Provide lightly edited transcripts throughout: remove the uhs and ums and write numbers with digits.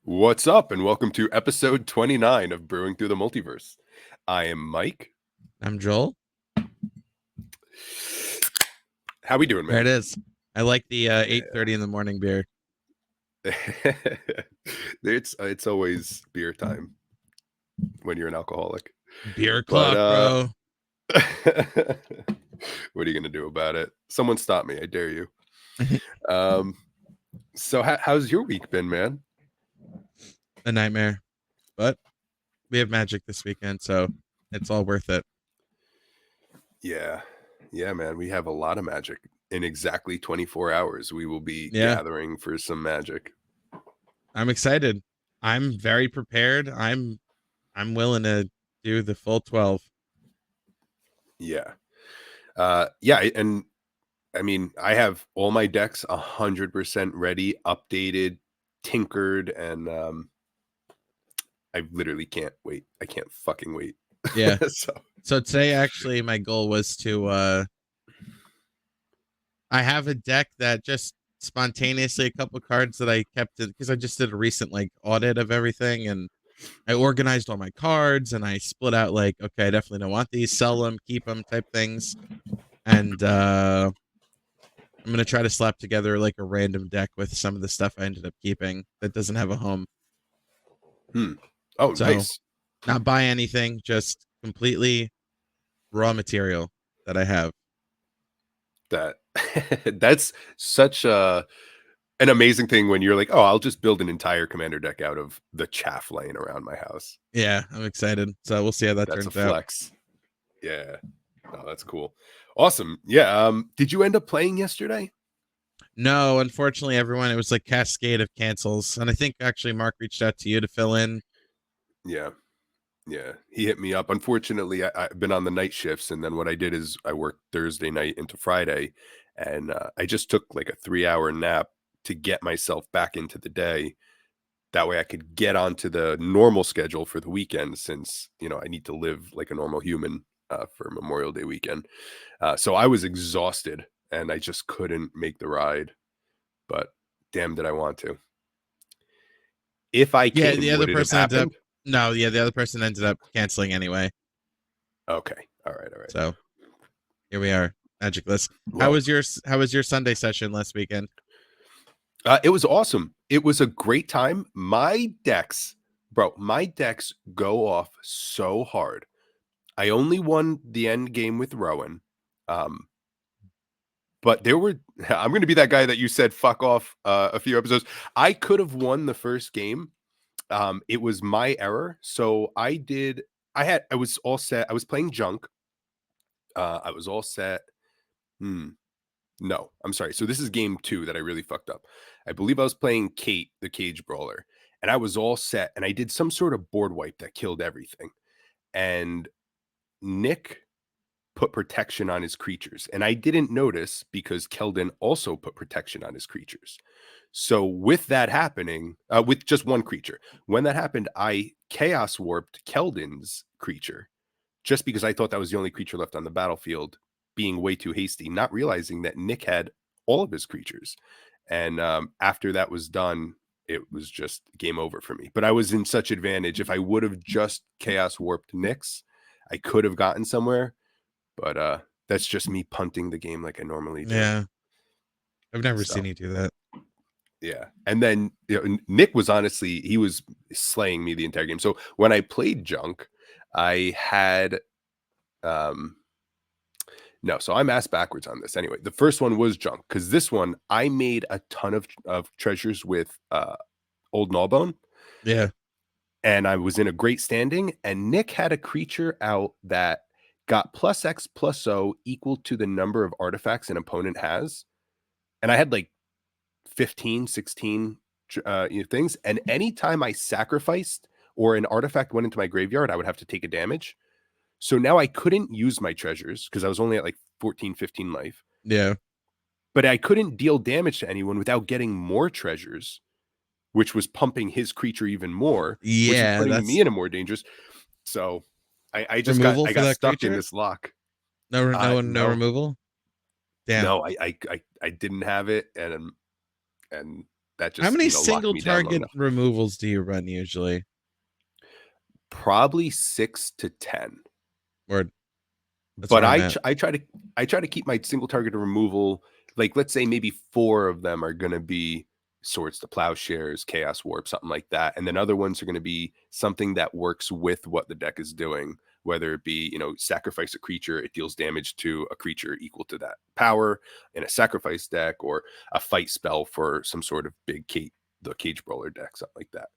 What's up, and welcome to episode 29 of Brewing Through the Multiverse. I am Mike. I'm Joel. How we doing, There man? it is. I like the Yeah. 8:30 in the morning beer. It's always beer time when you're an alcoholic. Beer But clock, bro. what are you gonna do about it? Someone stop me, I dare you. So how's your week been, man? A nightmare. But we have Magic this weekend, so it's all worth it. Yeah, man. We have a lot of magic. In exactly 24 hours, we will be Yeah. gathering for some magic. I'm excited. I'm very prepared. I'm willing to do the full 12. Yeah. And I mean, I have all my decks 100% ready, updated, tinkered, and I literally can't wait. I can't fucking wait. Yeah. So So today actually my goal was to I have a deck that just spontaneously a couple cards that I kept because I just did a recent like audit of everything, and I organized all my cards and I split out like, okay, I definitely don't want these, sell them, keep them type things. And I'm gonna try to slap together like a random deck with some of the stuff I ended up keeping that doesn't have a home. Oh, So nice. not buy anything, just completely raw material that I have. That that's such an amazing thing when you're like, oh, I'll just build an entire commander deck out of the chaff laying around my house. Yeah, I'm excited. So we'll see how that That's a turns out. flex. Yeah. Oh, that's cool. Awesome. Yeah. Did you end up playing yesterday? No, unfortunately, everyone, it was like cascade of cancels. And I think actually Mark reached out to you to fill in. Yeah. Yeah, he hit me up. Unfortunately, I've been on the night shifts, and then what I did is I worked Thursday night into Friday, and I just took like a 3-hour nap to get myself back into the day. That way, I could get onto the normal schedule for the weekend, since I need to live like a normal human for Memorial Day weekend. So I was exhausted, and I just couldn't make the ride. But damn, did I want to? If I Yeah, came, the other would it have person ended up happened? no, yeah, the other person ended up canceling anyway. Okay, all right, all right. So here we are. Magicless. Well, How was your Sunday session last weekend? It was awesome. It was a great time. My decks go off so hard. I only won the end game with Rowan. Um, but there were I'm gonna be that guy that you said fuck off a few episodes. I could have won the first game. It was my error. So I was all set. I was playing junk. I was all set. Hmm. No, I'm sorry. So this is game 2 that I really fucked up. I believe I was playing Kate, the Cage Brawler, and I was all set, and I did some sort of board wipe that killed everything. And Nick put protection on his creatures, and I didn't notice because Keldon also put protection on his creatures. So with that happening, with just one creature, when that happened, I chaos warped Keldon's creature just because I thought that was the only creature left on the battlefield, being way too hasty, not realizing that Nick had all of his creatures. And after that was done, it was just game over for me. But I was in such advantage. If I would have just chaos warped Nick's, I could have gotten somewhere. But that's just me punting the game like I normally do. Yeah. I've never So seen you do that. yeah. And then Nick was honestly, he was slaying me the entire game. So when I played Junk, I had no, so I'm ass backwards on this. Anyway, the first one was junk because this one I made a ton of treasures with Old Gnawbone, Yeah. and I was in a great standing. And Nick had a creature out that got plus X plus O equal to the number of artifacts an opponent has, and I had like 15, 16 things. And anytime I sacrificed or an artifact went into my graveyard, I would have to take a damage. So now I couldn't use my treasures because I was only at like 14, 15 life. Yeah. But I couldn't deal damage to anyone without getting more treasures, which was pumping his creature even more, which was Yeah, putting me that's in a more dangerous. So I just got removal I for got that stuck in creature? this lock. No No, removal? Damn. no, I didn't have it, and that How just many locked single me down long target enough. removals do you run usually? Probably 6 to 10. Or that's But where I'm at. I try to keep my single target removal, like, let's say maybe 4 of them are gonna be Swords to Plowshares, Chaos Warp, something like that, and then other ones are gonna be something that works with what the deck is doing, whether it be, sacrifice a creature, it deals damage to a creature equal to that power in a sacrifice deck, or a fight spell for some sort of big the Cage Brawler deck, something like that.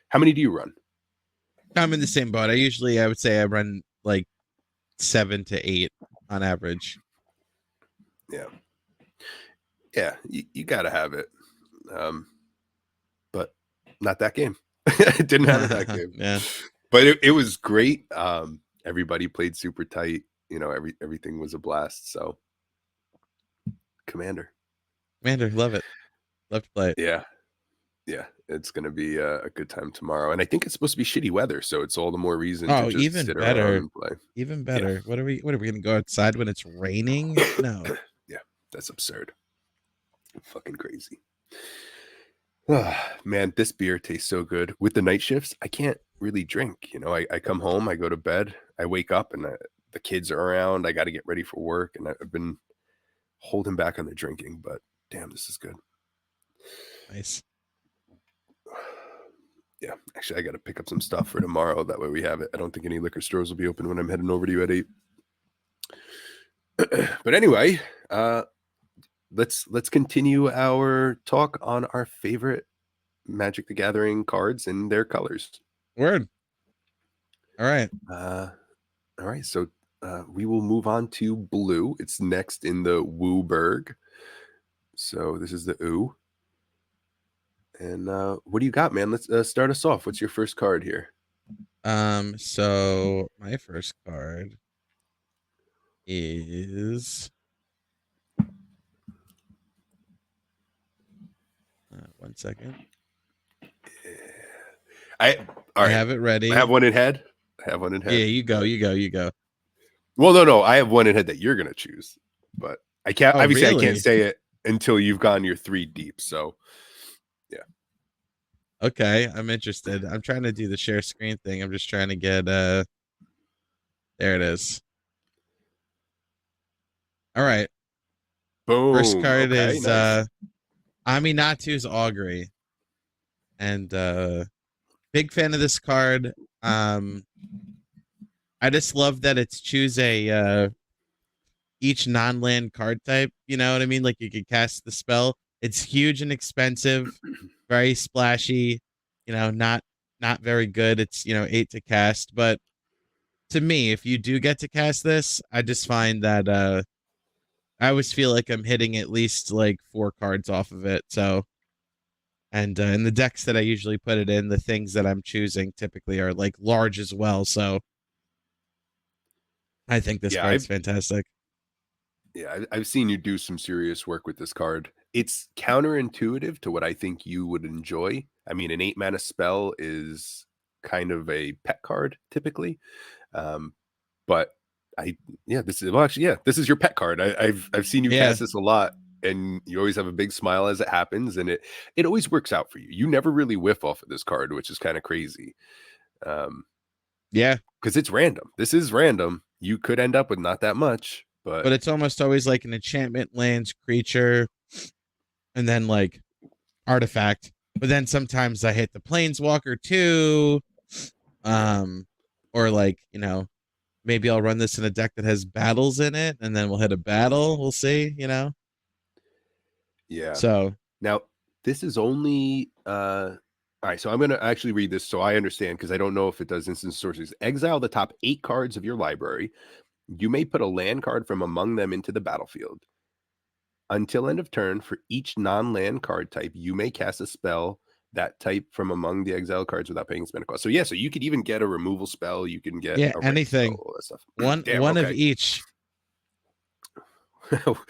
How many do you run? I'm in the same boat. I would say I run like 7 to 8 on average. Yeah. Yeah, you gotta have it. But not that game. It didn't have it that game. Yeah. But it was great. Everybody played super tight. Everything was a blast. So Commander. Commander, love it. Love to play it. Yeah. Yeah. It's gonna be a good time tomorrow. And I think it's supposed to be shitty weather, so it's all the more reason to Oh, just even sit around better. and play. Even Yeah. better. What are we gonna go outside when it's raining? No. Yeah, that's absurd. Fucking crazy. Ah, man, this beer tastes so good. With the night shifts, I can't really drink. I come home, I go to bed, I wake up, and the kids are around. I got to get ready for work, and I've been holding back on the drinking. But damn, this is good. Nice. Yeah, actually, I got to pick up some stuff for tomorrow. That way we have it. I don't think any liquor stores will be open when I'm heading over to you at 8. But anyway, let's continue our talk on our favorite Magic the Gathering cards and their colors. Word. All right. All right. So we will move on to blue. It's next in the Wooburg. So this is the Oo. And what do you got, man? Let's start us off. What's your first card here? So my first card is one second. I have it ready. I have one in head. Yeah, you go. Well, no. I have one in head that you're gonna choose, but I can't. Oh, obviously, really? I can't say it until you've gone your 3 deep. So, yeah. Okay, I'm interested. I'm trying to do the share screen thing. I'm just trying to get there it is. All right. Boom. First card okay, is nice. Aminatu's Augury. And big fan of this card. I just love that it's choose a each non-land card type. You know what I mean? Like you could cast the spell. It's huge and expensive, very splashy. Not very good. It's 8 to cast, but to me, if you do get to cast this, I just find that I always feel like I'm hitting at least like 4 cards off of it. So, and in the decks that I usually put it in, the things that I'm choosing typically are like large as well. So, I think this card's fantastic. Yeah, I've seen you do some serious work with this card. It's counterintuitive to what I think you would enjoy. I mean, an 8 mana spell is kind of a pet card typically, but this is your pet card. I've seen you cast this a lot, and you always have a big smile as it happens, and it always works out for you. You never really whiff off of this card, which is kind of crazy. Yeah, because it's random. This is random. You could end up with not that much. But it's almost always like an enchantment lands creature and then like artifact. But then sometimes I hit the planeswalker too. Or like, maybe I'll run this in a deck that has battles in it and then we'll hit a battle. We'll see, Yeah. So now this is only all right, so I'm going to actually read this so I understand because I don't know if it does instant sources. Exile the top 8 cards of your library. You may put a land card from among them into the battlefield. Until end of turn, for each non-land card type, you may cast a spell that type from among the exiled cards without paying spell cost. So so you could even get a removal spell. You can get anything. Spell, all that stuff. One of each.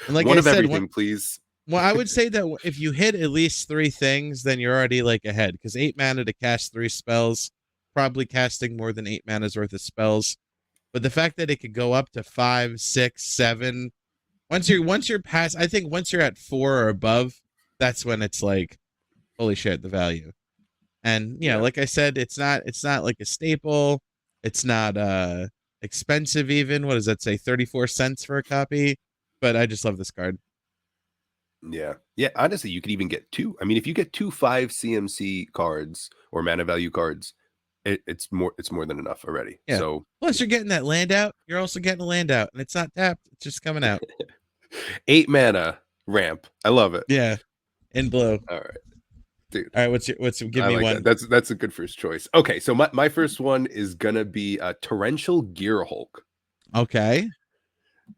Like one of everything, please. Well, I would say that if you hit at least 3 things, then you're already like ahead because 8 mana to cast 3 spells, probably casting more than 8 mana's worth of spells. But the fact that it could go up to 5, 6, 7, once you're past, I think once you're at 4 or above, that's when it's like, holy shit, the value. And Yeah. like I said, it's not like a staple. It's not expensive even. What does that say? 34 cents for a copy. But I just love this card. Yeah. Yeah. Honestly, you could even get two. I mean, if you get 2 5 CMC cards or mana value cards, it's more than enough already. Yeah. So Plus you're getting that land out. You're also getting a land out. And it's not tapped. It's just coming out. 8 mana ramp. I love it. Yeah. In blue. All right. Dude. All right, give I me like one. that. That's a good first choice. Okay, so my first one is gonna be Torrential Gear Hulk. Okay.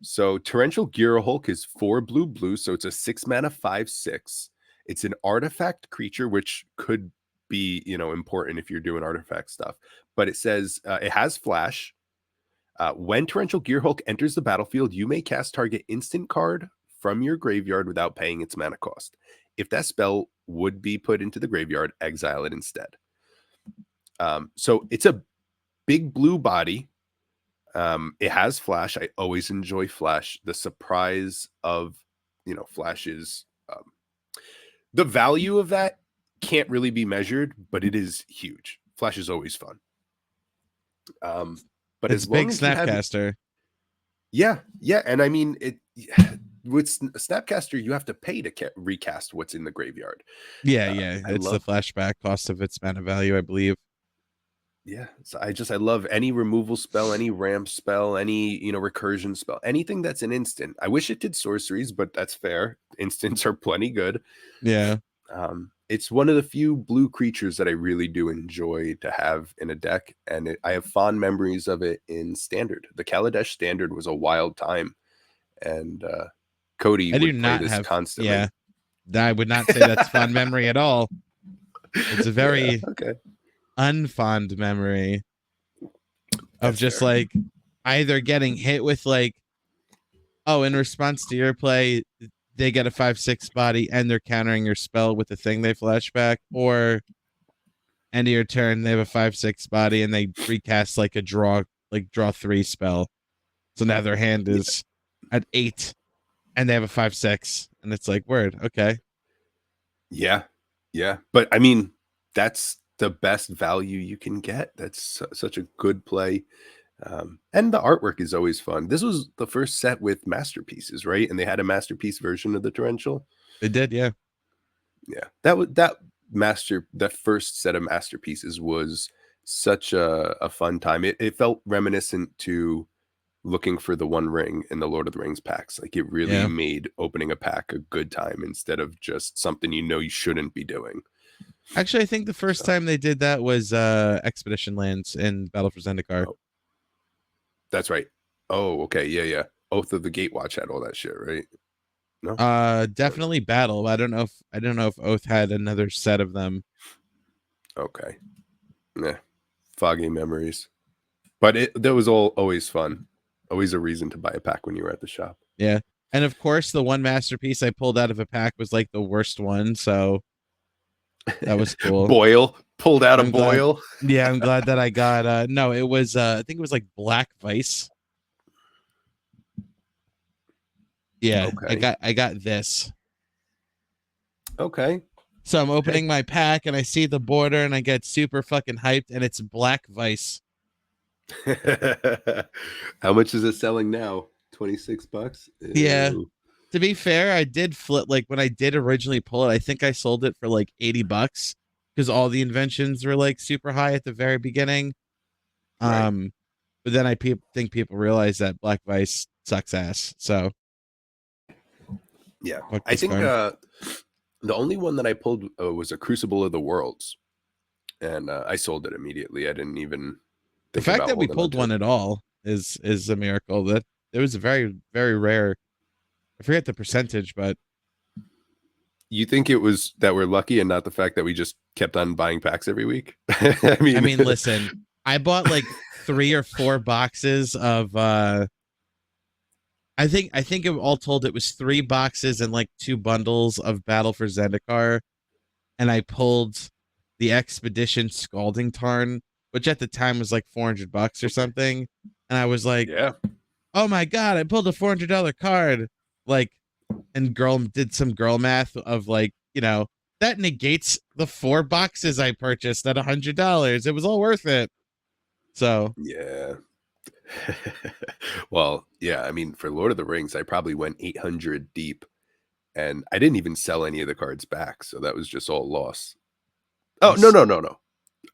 So Torrential Gear Hulk is 4 blue, so it's a 6 mana 5/6. It's an artifact creature, which could be important if you're doing artifact stuff. But it says it has flash. When Torrential Gear Hulk enters the battlefield, you may cast target instant card from your graveyard without paying its mana cost. If that spell would be put into the graveyard, exile it instead. So it's a big blue body. It has flash. I always enjoy flash. The surprise of flash is the value of that can't really be measured, but it is huge. Flash is always fun. But It's as long big as you have, Snapcaster. yeah, and I mean it with Snapcaster, you have to pay to recast what's in the graveyard. Yeah, I it's the flashback cost of its mana value, I believe. Yeah, so I love any removal spell, any ramp spell, any recursion spell, anything that's an instant. I wish it did sorceries, but that's fair. Instants are plenty good. Yeah. It's one of the few blue creatures that I really do enjoy to have in a deck, and I have fond memories of it in Standard. The Kaladesh Standard was a wild time, and Cody I do would play not this have constantly. Yeah. I would not say that's fond memory at all. It's a very okay. unfond memory of That's just fair. like either getting hit with like, oh, in response to your play, they get a 5/6 body and they're countering your spell with the thing they flashback, or end of your turn they have a 5/6 body and they recast like a draw 3 spell. So now their hand is at 8 and they have a 5/6 and it's like, word, okay. Yeah. But I mean, that's the best value you can get. That's such a good play. And the artwork is always fun. This was the first set with masterpieces, right? And they had a masterpiece version of the Torrential. They did, yeah. Yeah. That first set of masterpieces was such a fun time. It felt reminiscent to looking for the One Ring in the Lord of the Rings packs. Like it really made opening a pack a good time instead of just something you shouldn't be doing. Actually, I think the first time they did that was Expedition Lands in Battle for Zendikar. Oh, that's right. Oh, okay. Yeah. Oath of the Gatewatch had all that shit, right? No. Definitely Battle. I don't know if Oath had another set of them. Okay. Yeah. Foggy memories. But that was always fun. Always a reason to buy a pack when you were at the shop. Yeah. And of course, the one masterpiece I pulled out of a pack was like the worst one, so that was cool. Boil. Pulled out a Boil. Yeah, I'm glad that I got no, it was I think it was like Black Vice. Yeah, okay. I got this. Okay. So I'm opening my pack and I see the border and I get super fucking hyped and it's Black Vice. How much is it selling now? $26? Yeah. Ew. To be fair, I did flip, like when I did originally pull it, I think I sold it for like $80 because all the inventions were like super high at the very beginning. Right. But then I think people realize that Black Vice sucks ass. So yeah, I think the only one that I pulled was a Crucible of the Worlds, and I sold it immediately. I didn't even the think fact about that we holding pulled onto one it. at all is a miracle. That it was a very, very rare. I forget the percentage, but You think it was that we're lucky and not the fact that we just kept on buying packs every week? I mean, listen, I bought like 3 or 4 boxes of I think it, all told it was 3 boxes and like 2 bundles of Battle for Zendikar, and I pulled the Expedition Scalding Tarn, which at the time was like $400 or something, and I was like, yeah. oh my god, I pulled a $400 card, like, and girl did some girl math of like, that that negates the 4 boxes I purchased at $100. It was all worth it. So Yeah. Well, yeah, I mean, for Lord of the Rings, I probably went 800 deep, and I didn't even sell any of the cards back, so that was just all loss. Oh, no, nice. no, no, no.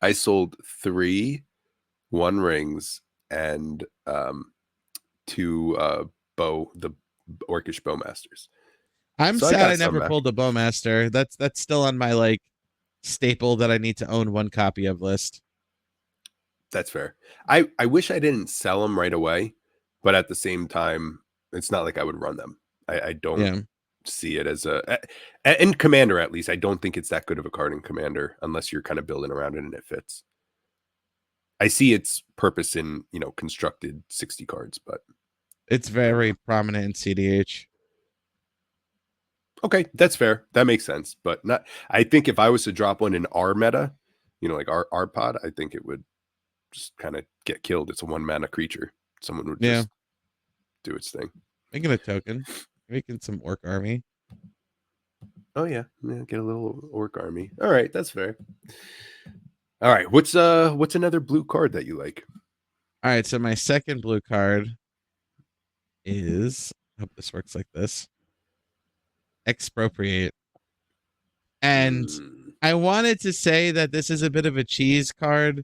I sold 3 One Rings and 2 the Orcish Bowmasters. I'm So I sad got I some never back. pulled the Bowmaster. That's still on my like staple that I need to own one copy of list. That's fair. I wish I didn't sell them right away, but at the same time, it's not like I would run them. I don't Yeah. see it as in Commander, at least, I don't think it's that good of a card in Commander unless you're kind of building around it and it fits. I see its purpose in, constructed 60 cards, but It's I don't very know. prominent in CDH. Okay, that's fair. That makes sense, but not I think if I was to drop one in our meta, like our pod, I think it would just kind of get killed. It's a 1 mana creature. Someone would Yeah. just do its thing. Making a token. Making some orc army. Oh yeah, get a little orc army. All right, that's fair. All right, what's another blue card that you like? All right, so my second blue card is I hope this works like this. Expropriate. And Mm, I wanted to say that this is a bit of a cheese card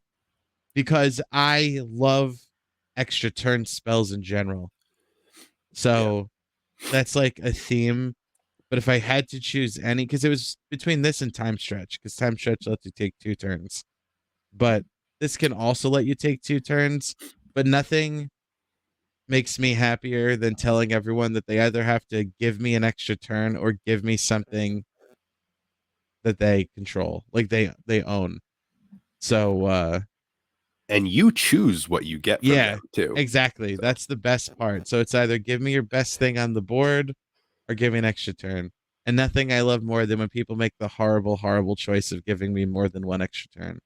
because I love extra turn spells in general. yeah, So that's like a theme. But if I had to choose any, because it was between this and time stretch, because time stretch lets you take 2 turns. But this can also let you take 2 turns, but nothing makes me happier than telling everyone that they either have to give me an extra turn or give me something that they control, like they own. So and you choose what you get from them yeah, too. exactly. So That's the best part. So it's either give me your best thing on the board or give me an extra turn. And nothing I love more than when people make the horrible, horrible choice of giving me more than one extra turn.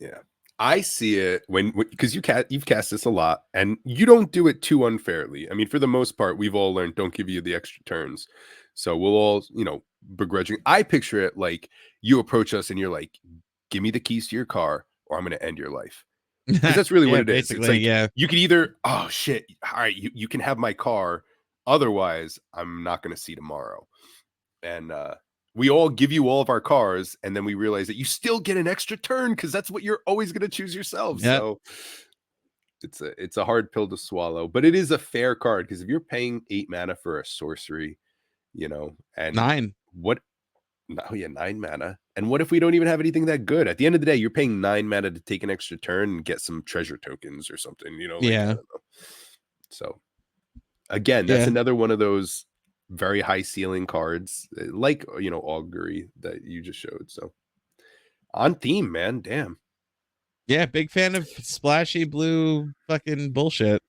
yeah, I see it when because you've cast this a lot, and you don't do it too unfairly. I mean, for the most part, we've all learned don't give you the extra turns. So we'll all, begrudging. I picture it like you approach us and you're like, "Give me the keys to your car, or I'm going to end your life." Because that's really what Yeah, it is. It's basically, like yeah. you could either, oh shit, all right, you can have my car. Otherwise, I'm not going to see tomorrow. And we all give you all of our cars, and then we realize that you still get an extra turn because that's what you're always going to choose yourself. Yep. So it's a hard pill to swallow, but it is a fair card because if you're paying 8 mana for a sorcery, and 9. what? Oh yeah, 9 mana. And what if we don't even have anything that good? At the end of the day, you're paying 9 mana to take an extra turn and get some treasure tokens or something. Like I Yeah. don't know. So again, that's Yeah. another one of those very high ceiling cards, like augury that you just showed. So on theme, man. Damn. Yeah, big fan of splashy blue fucking bullshit.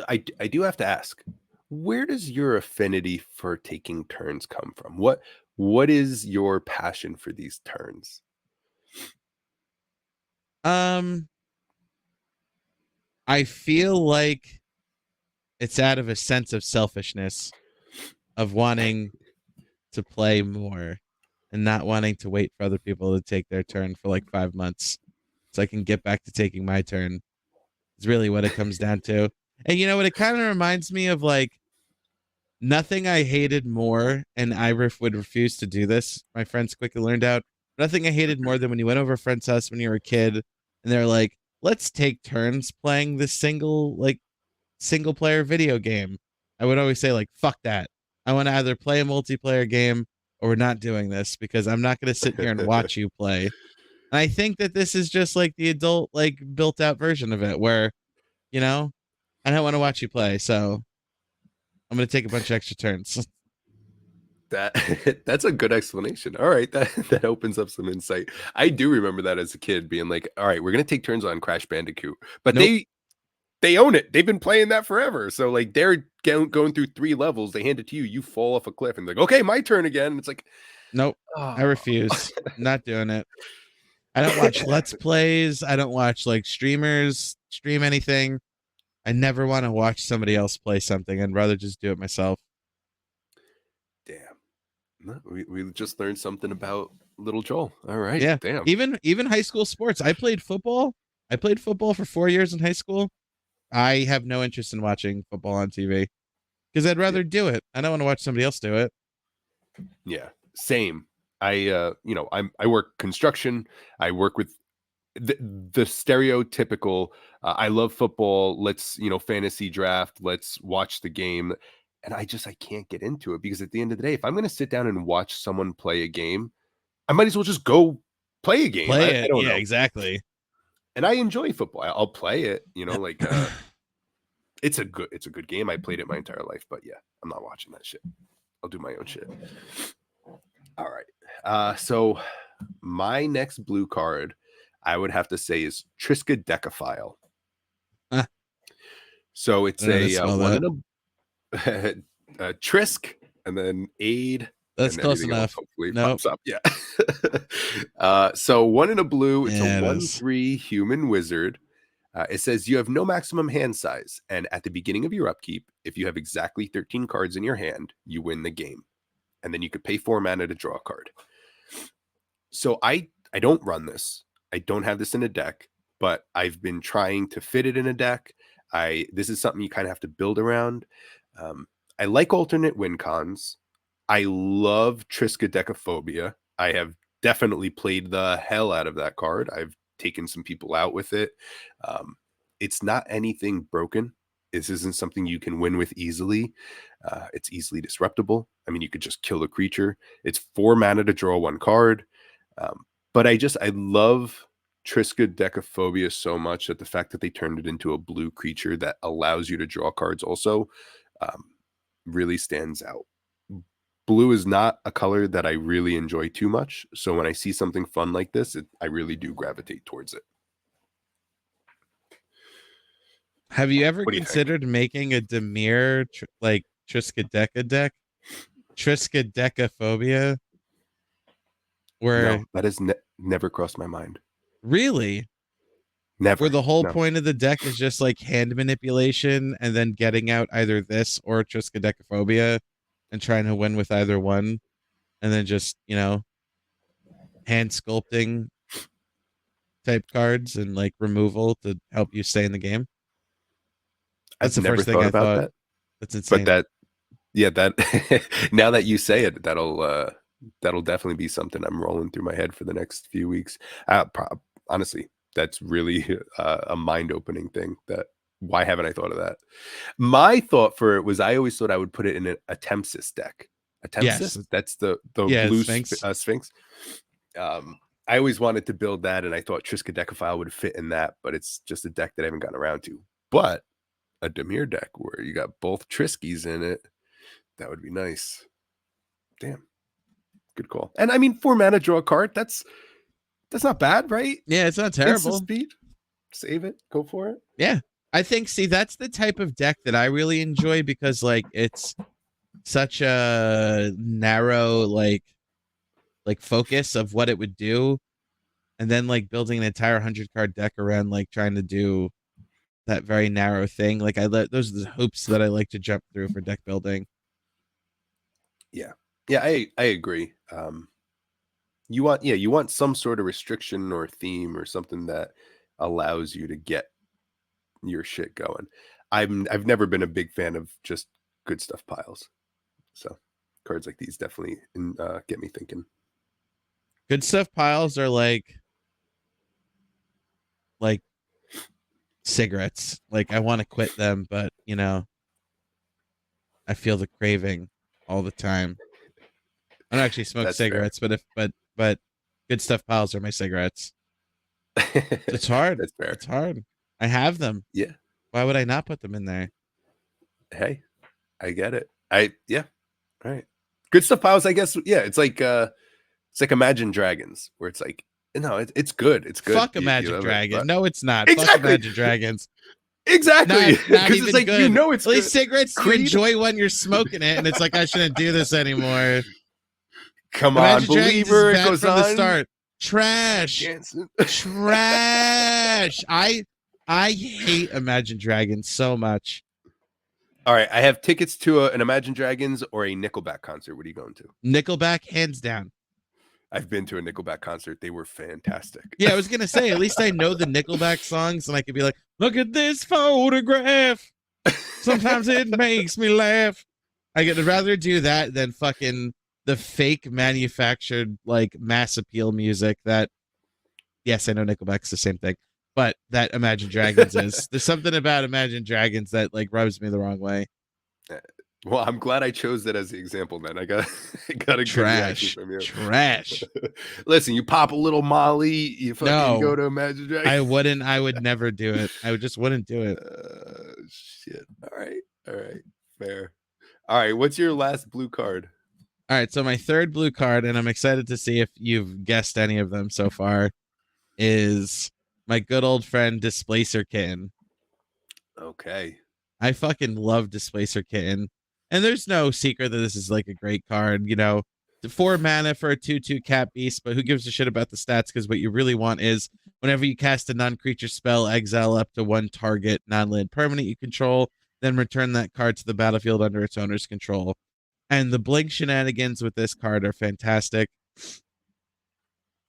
I do have to ask, where does your affinity for taking turns come from? What is your passion for these turns? Um, I feel like it's out of a sense of selfishness of wanting to play more and not wanting to wait for other people to take their turn for like 5 months so I can get back to taking my turn. Is really what it comes down to. And you know what? It kind of reminds me of like nothing I hated more, and would refuse to do this. My friends quickly learned out. Nothing I hated more than when you went over a friend's house when you were a kid, and they're like, "Let's take turns playing this single player video game." I would always say like, "Fuck that! I want to either play a multiplayer game or we're not doing this because I'm not going to sit here and watch you play." And I think that this is just like the adult, like built out version of it, where you know I don't want to watch you play, so I'm going to take a bunch of extra turns. That's a good explanation. All right, that opens up some insight. I do remember that as a kid being like, "All right, we're gonna take turns on Crash Bandicoot," but Nope. they own it. They've been playing that forever. So like they're going through 3 levels. They hand it to you. You fall off a cliff and like, okay, my turn again. And it's like, Nope. I oh. refuse. Not doing it. I don't watch Let's Plays. I don't watch like streamers stream anything. I never want to watch somebody else play something. I'd rather just do it myself. Damn, No, we just learned something about little Joel. All right, Yeah. damn. Even high school sports. I played football. I played football for 4 years in high school. I have no interest in watching football on TV because I'd rather do it. I don't want to watch somebody else do it. Yeah, same. I work construction. I work with the stereotypical. I love football. Let's fantasy draft. Let's watch the game. And I can't get into it because at the end of the day, if I'm going to sit down and watch someone play a game, I might as well just go play a game. Play I it. don't Yeah, know. exactly. And I enjoy football. I'll play it. It's a good game. I played it my entire life, but yeah, I'm not watching that shit. I'll do my own shit. All right. So my next blue card, I would have to say, is Triskaidekaphile. Huh. So it's I don't know how to spell one in a Trisk and then aid. That's and close everything else enough. hopefully Nope. pops up. Yeah. So one in a blue. It's Yeah, a it 1/3 human wizard. It says you have no maximum hand size, and at the beginning of your upkeep, if you have exactly 13 cards in your hand, you win the game. And then you could pay 4 mana to draw a card. So I don't run this. I don't have this in a deck, but I've been trying to fit it in a deck. This is something you kind of have to build around. I like alternate win cons. I love Triskaidekaphobia. I have definitely played the hell out of that card. I've taken some people out with it. It's not anything broken. This isn't something you can win with easily. It's easily disruptible. I mean, you could just kill a creature. It's 4 mana to draw 1 card. But I love Triskaidekaphobia so much that the fact that they turned it into a blue creature that allows you to draw cards also really stands out. Blue is not a color that I really enjoy too much. So when I see something fun like this, I really do gravitate towards it. Have you ever What do you think? considered making a Dimir Triskaideka deck? Triskaidekaphobia? Where No, that has never crossed my mind. really? Never. Where the whole No. point of the deck is just like hand manipulation and then getting out either this or Triskaidekaphobia and trying to win with either one. And then just, hand sculpting type cards and like removal to help you stay in the game. That's I've the never first thing thought I about thought. that. That's insane. But that now that you say it, that'll definitely be something I'm rolling through my head for the next few weeks. Honestly, that's really a mind-opening thing. Why haven't I thought of that? My thought for it was I always thought I would put it in a Tempsis deck. A Tempsis? Yes. That's the Yeah, blue Sphinx. Sphinx. I always wanted to build that, and I thought Triskaidekaphile would fit in that, but it's just a deck that I haven't gotten around to. But a Dimir deck where you got both Triskies in it, that would be nice. Damn. Good call. And I mean, 4 mana, draw a card. That's not bad, right? Yeah, it's not Instant terrible. speed. Save it. Go for it. Yeah. I think that's the type of deck that I really enjoy because like it's such a narrow like focus of what it would do. And then like building an entire 100-card deck around like trying to do that very narrow thing. Like those are the hoops that I like to jump through for deck building. Yeah. Yeah, I agree. You want some sort of restriction or theme or something that allows you to get your shit going. I've never been a big fan of just good stuff piles. So cards like these definitely get me thinking. Good stuff piles are like cigarettes. Like I want to quit them, but I feel the craving all the time. I don't actually smoke cigarettes, but good stuff piles are my cigarettes. It's hard. That's fair. It's hard. I have them. Yeah. Why would I not put them in there? Hey, I get it. Yeah. Right. Good stuff piles, I guess. Yeah, it's like Imagine Dragons, where it's like, no, it's good. It's good. Fuck Imagine Dragons. No, it's not. Exactly. Fuck Imagine Dragons. Exactly. Not even it's like good. it's at least good. cigarettes you enjoy when you're smoking it, and it's like I shouldn't do this anymore. Come Imagine on, Dragons Believer. is It bad goes from on. the start. Trash. Jansen. Trash. I hate Imagine Dragons so much. All right, I have tickets to an Imagine Dragons or a Nickelback concert. What are you going to? Nickelback, hands down. I've been to a Nickelback concert. They were fantastic. Yeah, I was gonna say, at least I know the Nickelback songs, and I could be like, "Look at this photograph. Sometimes it makes me laugh." I would rather do that than fucking the fake manufactured like mass appeal music that. Yes, I know Nickelback's the same thing, but that Imagine Dragons is. There's something about Imagine Dragons that like rubs me the wrong way. Well, I'm glad I chose that as the example, man. I got I got a good reaction Trash, from you. trash. Listen, you pop a little Molly, you fucking go No, to Imagine Dragons. I wouldn't. I would never do it. I just wouldn't do it. Shit. All right, fair. All right, what's your last blue card? All right, so my third blue card, and I'm excited to see if you've guessed any of them so far, is my good old friend Displacer Kitten. Okay. I fucking love Displacer Kitten. And there's no secret that this is like a great card, you know. The 4 mana for a 2/2 cat beast, but who gives a shit about the stats? Because what you really want is whenever you cast a non-creature spell, exile up to 1 target non-land permanent you control, then return that card to the battlefield under its owner's control. And the blink shenanigans with this card are fantastic.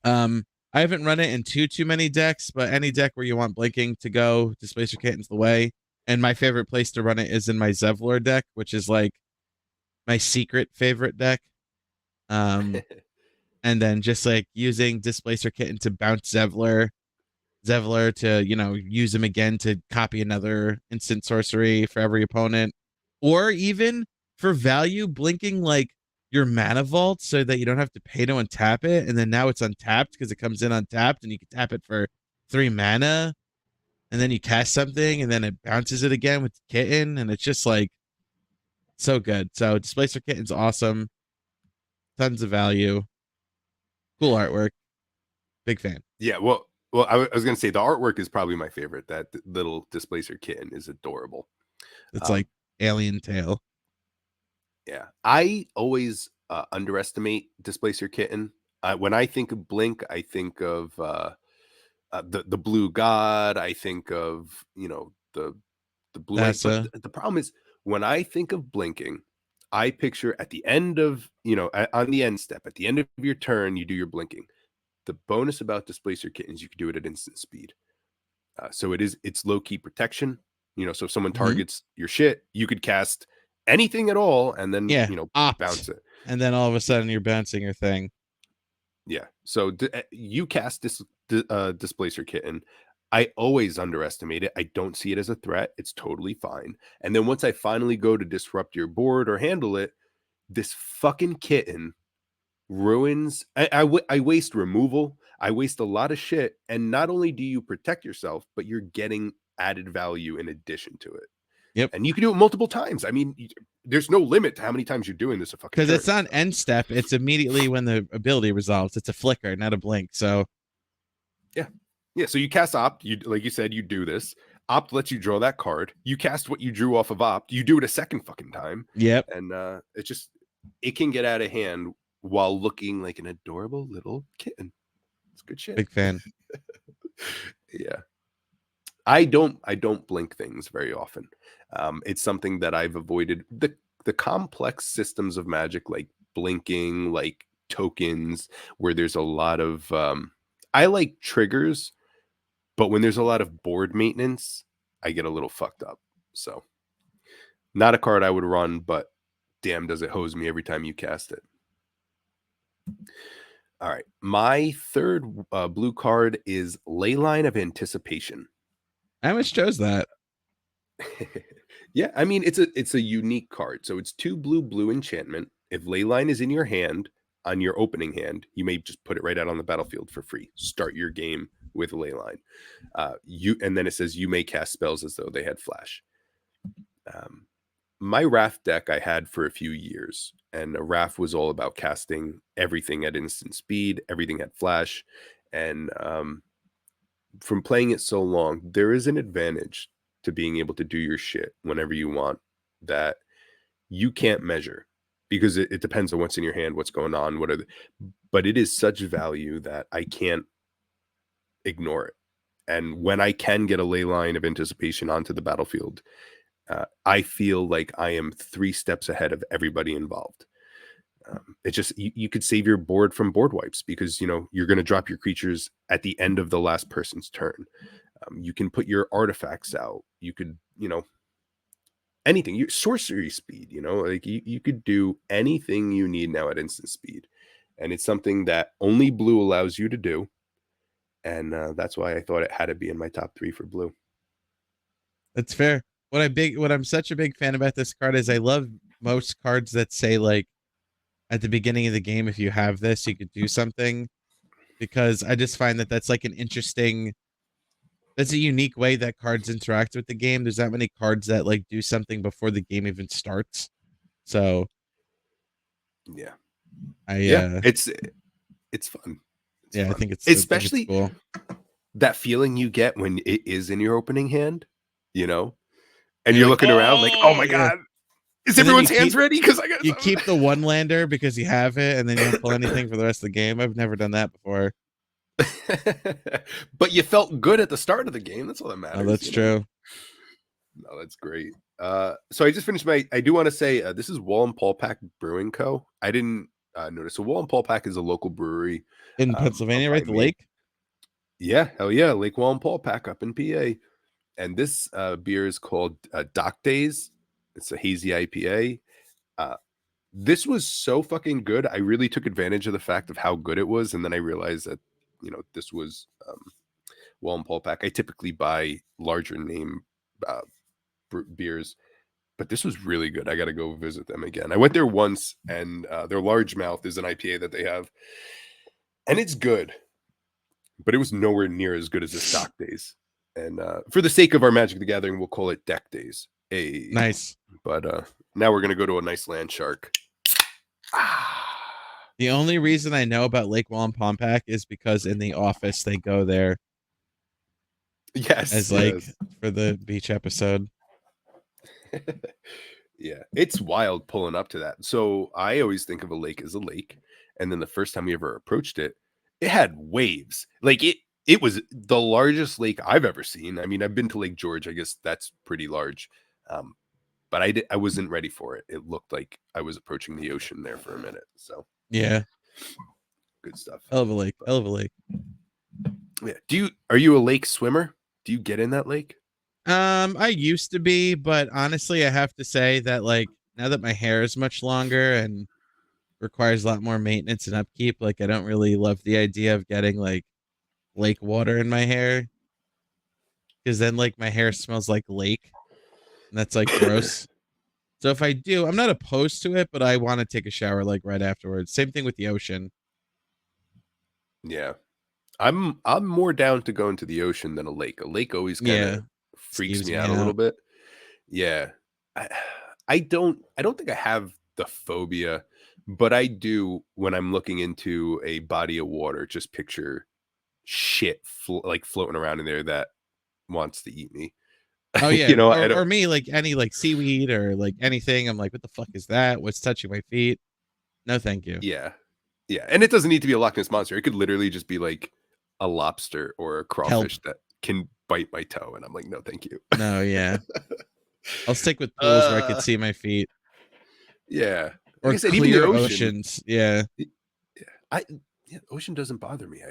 I haven't run it in too many decks, but any deck where you want blinking to go, Displacer Kitten's the way. And my favorite place to run it is in my Zevlor deck, which is like my secret favorite deck. And then just like using Displacer Kitten to bounce Zevlor to, you know, use him again to copy another instant sorcery for every opponent, or even for value, blinking like your mana vault so that you don't have to pay to untap it, and then now it's untapped because it comes in untapped, and you can tap it for 3 mana, and then you cast something, and then it bounces it again with Kitten, and it's just like so good. So Displacer Kitten's awesome, tons of value, cool artwork, big fan. Yeah, well, I was gonna say the artwork is probably my favorite. That little Displacer Kitten is adorable. It's like alien tail. Yeah, I always underestimate Displacer Kitten. When I think of Blink, I think of the Blue God. I think of, you know, the blue light. But the problem is when I think of blinking, I picture at the end of, you know, on the end step, at the end of your turn, you do your blinking. The bonus about Displacer Kittens, you can do it at instant speed. So it's low key protection. You know, so if someone targets your shit, you could cast anything at all, and then you know, bounce it, and then all of a sudden you're bouncing your thing. Yeah. So you cast this Displacer Kitten. I always underestimate it. I don't see it as a threat. It's totally fine. And then once I finally go to disrupt your board or handle it, this fucking kitten ruins. I waste removal. I waste a lot of shit. And not only do you protect yourself, but you're getting added value in addition to it. Yep. And you can do it multiple times. I mean, there's no limit to how many times you're doing this. Because it's not end step. It's immediately when the ability resolves. It's a flicker, not a blink. So yeah. Yeah. So you cast Opt. You, like you said, you do this. Opt lets you draw that card. You cast what you drew off of Opt. You do it a second fucking time. Yep. And it can get out of hand while looking like an adorable little kitten. It's good shit. Big fan. Yeah. I don't blink things very often. It's something that I've avoided. The complex systems of Magic, like blinking, like tokens, where there's a lot of I like triggers, but when there's a lot of board maintenance, I get a little fucked up. So not a card I would run, but damn, does it hose me every time you cast it. All right. My third blue card is Leyline of Anticipation. I almost chose that. Yeah, I mean it's a unique card. So it's 2 blue enchantment. If Leyline is in your hand on your opening hand, you may just put it right out on the battlefield for free. Start your game with Leyline. And then it says you may cast spells as though they had flash. My Wrath deck I had for a few years, and a Wrath was all about casting everything at instant speed. Everything had flash, and from playing it so long, there is an advantage to being able to do your shit whenever you want that you can't measure, because it depends on what's in your hand, what's going on, but it is such value that I can't ignore it. And when I can get a Leyline of Anticipation onto the battlefield, I feel like I am 3 steps ahead of everybody involved. It just you could save your board from board wipes because you're going to drop your creatures at the end of the last person's turn. You can put your artifacts out. You could anything. Your sorcery speed. Like you could do anything you need now at instant speed, and it's something that only blue allows you to do. And that's why I thought it had to be in my top 3 for blue. That's fair. What I'm such a big fan about this card is I love most cards that say like at the beginning of the game, if you have this, you could do something, because I just find that that's like that's a unique way that cards interact with the game. There's not many cards that like do something before the game even starts. So Yeah. I It's fun. I think it's especially cool. That feeling you get when it is in your opening hand, and you're looking around like, oh my god, is everyone's hands ready? Because I got you keep the one lander because you have it, and then you don't pull anything for the rest of the game. I've never done that before. But you felt good at the start of the game. That's all that matters. Oh, that's true. No, that's great. So I just finished I do want to say this is Wallenpaupack Brewing Co. I didn't notice. So Wallenpaupack is a local brewery in Pennsylvania, right? The lake. Yeah, hell yeah, Lake Wallenpaupack up in PA. And this beer is called Dock Days. It's a hazy IPA. This was so fucking good. I really took advantage of the fact of how good it was, and then I realized that this was Wallenpaupack. I typically buy larger name beers, but this was really good. I got to go visit them again. I went there once, and their Largemouth is an IPA that they have, and it's good, but it was nowhere near as good as the Stock Days. And for the sake of our Magic the Gathering, we'll call it Deck Days. Nice. But now we're going to go to a nice land shark. The only reason I know about Lake Wallenpaupack is because in The Office they go there. Yes. As like for the beach episode. Yeah, it's wild pulling up to that. So I always think of a lake as a lake. And then the first time we ever approached it, it had waves. Like it was the largest lake I've ever seen. I mean, I've been to Lake George. I guess that's pretty large. But I wasn't ready for it. It looked like I was approaching the ocean there for a minute. So yeah, good stuff. Hell of a lake. Hell of a lake. Yeah. Are you a lake swimmer? Do you get in that lake? I used to be, but honestly, I have to say that like now that my hair is much longer and requires a lot more maintenance and upkeep, like I don't really love the idea of getting like lake water in my hair, because then like my hair smells like lake, and that's like gross. So if I do, I'm not opposed to it, but I want to take a shower like right afterwards. Same thing with the ocean. Yeah, I'm more down to go into the ocean than a lake. A lake always kind of freaks me out a little bit. Yeah, I don't think I have the phobia, but I do when I'm looking into a body of water. Just picture shit like floating around in there that wants to eat me. Oh yeah, or me, like any like seaweed or like anything. I'm like, what the fuck is that? What's touching my feet? No, thank you. Yeah, and it doesn't need to be a Loch Ness monster. It could literally just be like a lobster or a crawfish that can bite my toe, and I'm like, no, thank you. No, yeah, I'll stick with pools where I could see my feet. Yeah, or like I said, clear even the oceans. Yeah, ocean doesn't bother me.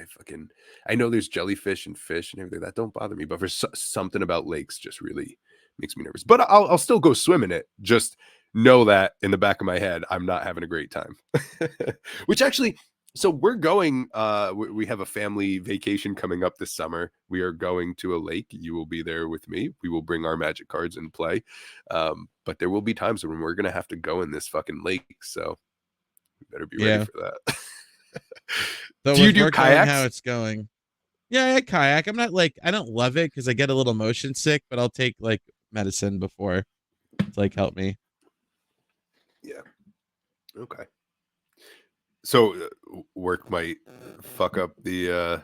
I know there's jellyfish and fish and everything that don't bother me, but for something about lakes just really makes me nervous. But I'll still go swim in it. Just know that in the back of my head, I'm not having a great time. Which actually, so we're going. We have a family vacation coming up this summer. We are going to a lake. You will be there with me. We will bring our Magic cards and play. But there will be times when we're gonna have to go in this fucking lake. So we better be ready for that. So do you do kayaks? How it's going? Yeah, I kayak. I'm not like, I don't love it because I get a little motion sick, but I'll take like medicine before to like help me. Yeah. Okay. So work might fuck up the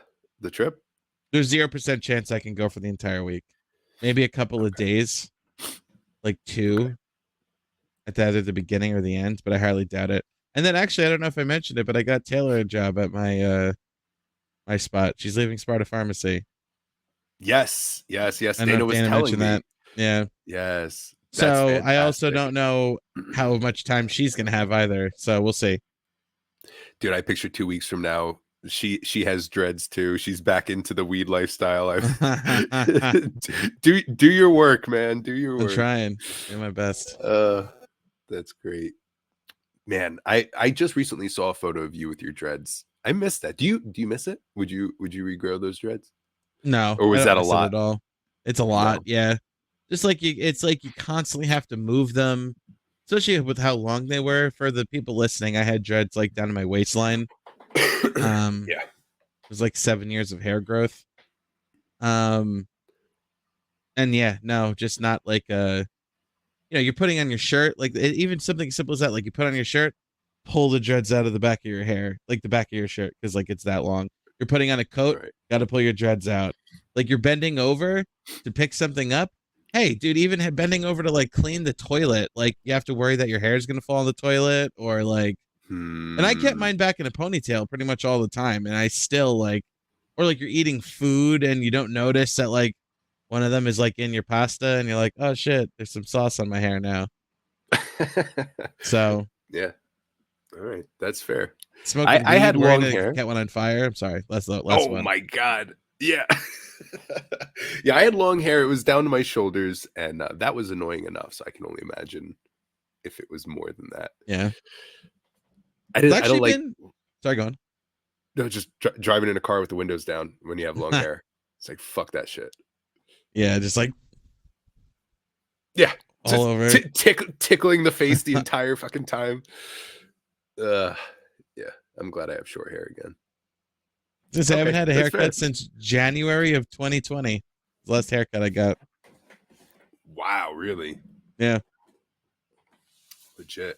trip. There's 0% chance I can go for the entire week. Maybe a couple of days, like 2 at either the beginning or the end, but I highly doubt it. And then actually, I don't know if I mentioned it, but I got Taylor a job at my my spot. She's leaving Sparta Pharmacy. Yes. Dana was telling me that. Yeah. Yes. That's So I also fantastic. don't know how much time she's gonna have either. So we'll see. Dude, I picture 2 weeks from now, she has dreads too. She's back into the weed lifestyle. I'm Do your work, man. Do your work. trying. Doing my best. That's great. Man, I just recently saw a photo of you with your dreads. I miss that. Do you miss it? Would you regrow those dreads? No, Or I was don't that a miss it lot? at all. It's a lot, No. yeah. Just like it's like you constantly have to move them, especially with how long they were. For the people listening, I had dreads like down to my waistline. Yeah. It was like 7 years of hair growth. Um, and yeah, no, just not like you're putting on your shirt, like even something simple as that, like you put on your shirt, pull the dreads out of the back of your hair, like the back of your shirt, because like it's that long. You're putting on a coat, Right. got to pull your dreads out. Like you're bending over to pick something up. Hey, dude, even bending over to like clean the toilet, like you have to worry that your hair is gonna fall in the toilet or like. And I kept Hmm. mine back in a ponytail pretty much all the time, and I still like, or like you're eating food and you don't notice that like one of them is like in your pasta, and you're like, oh shit, there's some sauce on my hair now. So Yeah. All right. That's fair. smoking I weed, had worried long to hair. get one on fire. I'm sorry, that's the last Oh one. my god. Yeah. Yeah, I had long hair. It was down to my shoulders, and that was annoying enough. So I can only imagine if it was more than that. Yeah, I it's didn't. I actually don't like been. Sorry, go on. no, just driving in a car with the windows down when you have long hair. It's like fuck that shit. Yeah, just like Yeah, all just over it. tickling the face the entire fucking time. Uh, yeah. I'm glad I have short hair again. Since I haven't Okay, had a that's fair. haircut since January of 2020. The last haircut I got. Wow, really Yeah. legit.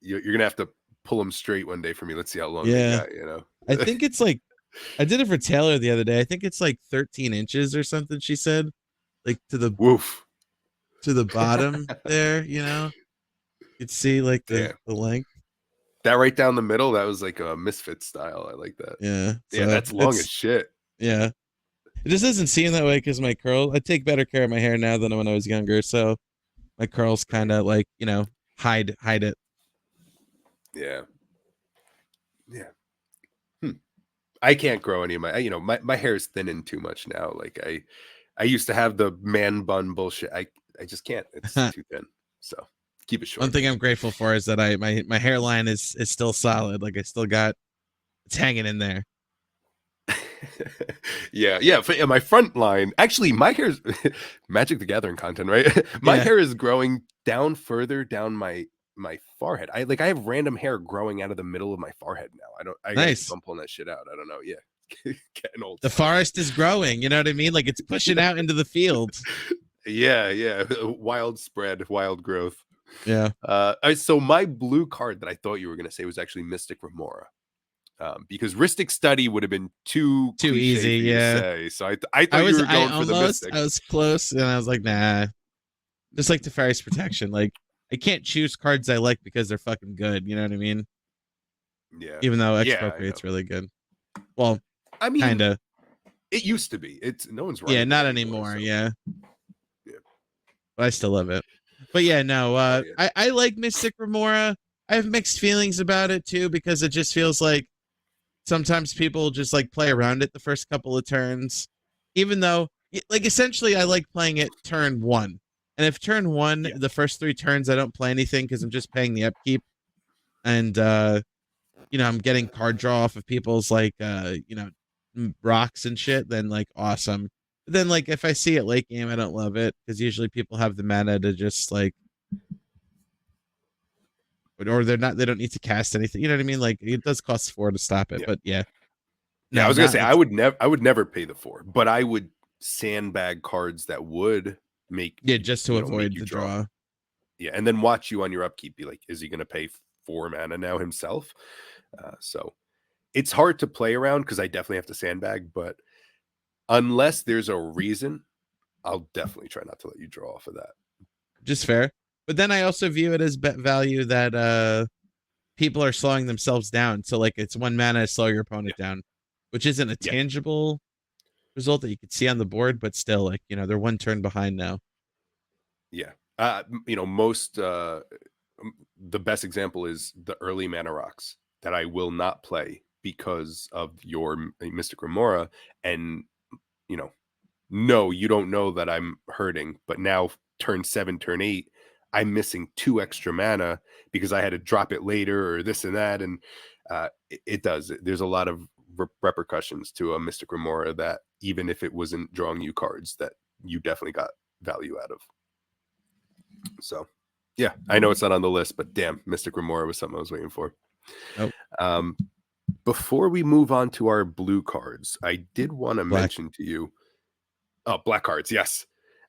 You're gonna have to pull them straight one day for me. Let's see how long they Yeah. got. You know. I think it's like I did it for Taylor the other day. I think it's like 13 inches or something, she said. Like Woof. to the bottom there, You could see like Damn. the length. That right down the middle, that was like a misfit style. I like that. Yeah. Yeah, So that's long as shit. yeah. It just doesn't seem that way because my curl. I take better care of my hair now than when I was younger. So my curls kind of like, hide it. Yeah. Yeah. I can't grow any of my hair is thinning too much now. Like I used to have the man bun bullshit. I just can't. It's too thin. So keep it short. One thing I'm grateful for is that my hairline is still solid. Like I still got it's hanging in there. Yeah. My front line. Actually, my hair's Magic the Gathering content, right? My Yeah. hair is growing down further down my forehead. I have random hair growing out of the middle of my forehead now. I gotta Nice. keep on pulling that shit out. I don't know. Yeah. Getting old. The forest is growing, you know what I mean? Like it's pushing out into the field. Yeah. Wild spread, wild growth. Yeah. So my blue card that I thought you were gonna say was actually Mystic Remora. Because Rhystic Study would have been too Too cliche easy, for you to yeah. say. So I thought you were going for the Mystic. I was close, and I was like, nah. Just like Teferi's Protection. Like I can't choose cards I like because they're fucking good. You know what I mean? Yeah. Even though Yeah, I Expropriate's know. really good. Well, I mean, kinda. it used to be. It's no one's right. Yeah, not anymore. So. Yeah. Yeah. But I still love it. But yeah, no. Yeah. I like Mystic Remora. I have mixed feelings about it too because it just feels like sometimes people just like play around it the first couple of turns, even though like essentially I like playing it turn one. And if turn one, Yeah. the first 3 turns I don't play anything because I'm just paying the upkeep, and I'm getting card draw off of people's like rocks and shit, then like awesome. But then like if I see it late game, I don't love it because usually people have the mana to just like, or they don't need to cast anything. You know what I mean? Like it does cost 4 to stop it, Yeah. but yeah. Yeah, I No, was gonna not say I would never pay the 4, but I would sandbag cards that would make just to avoid make you the draw. Yeah, and then watch you on your upkeep. Be like, is he gonna pay 4 mana now himself? So it's hard to play around because I definitely have to sandbag, but unless there's a reason, I'll definitely try not to let you draw off of that. Just fair. But then I also view it as bet value that people are slowing themselves down. So like it's 1 mana to slow your opponent down, which isn't a tangible result that you could see on the board, but still like, they're 1 turn behind now. Yeah. Most the best example is the early mana rocks that I will not play because of your Mystic Remora. And you know, no, you don't know that I'm hurting, but now turn 7, turn 8, I'm missing 2 extra mana because I had to drop it later or this and that. And it does. There's a lot of repercussions to a Mystic Remora that even if it wasn't drawing you cards, that you definitely got value out of. So, yeah, I know it's not on the list, but damn, Mystic Remora was something I was waiting for. Nope. Before we move on to our blue cards, I did want to mention to you. Oh, black cards, yes.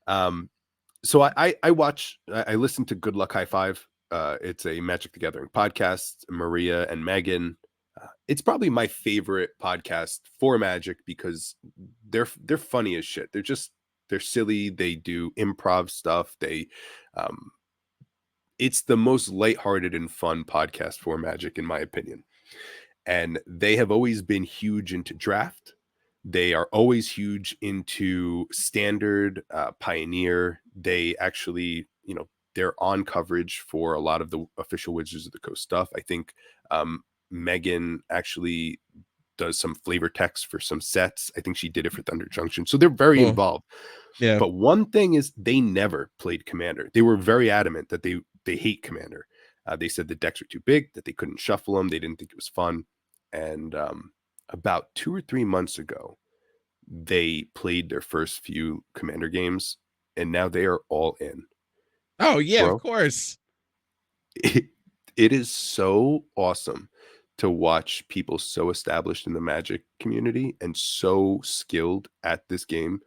So I listen to Good Luck High Five. It's a Magic the Gathering podcast. Maria and Megan. It's probably my favorite podcast for Magic because they're funny as shit. They're silly. They do improv stuff. It's the most lighthearted and fun podcast for Magic, in my opinion. And they have always been huge into draft. They are always huge into standard, Pioneer. They actually, they're on coverage for a lot of the official Wizards of the Coast stuff. I think Megan actually does some flavor text for some sets. I think she did it for Thunder Junction. So they're very involved. Yeah. But one thing is they never played Commander. They were very adamant that they hate Commander. They said the decks were too big, that they couldn't shuffle them. They didn't think it was fun. And about 2 or 3 months ago, they played their first few Commander games, and now they are all in. Oh, yeah, Bro, of course. It is so awesome to watch people so established in the Magic community and so skilled at this game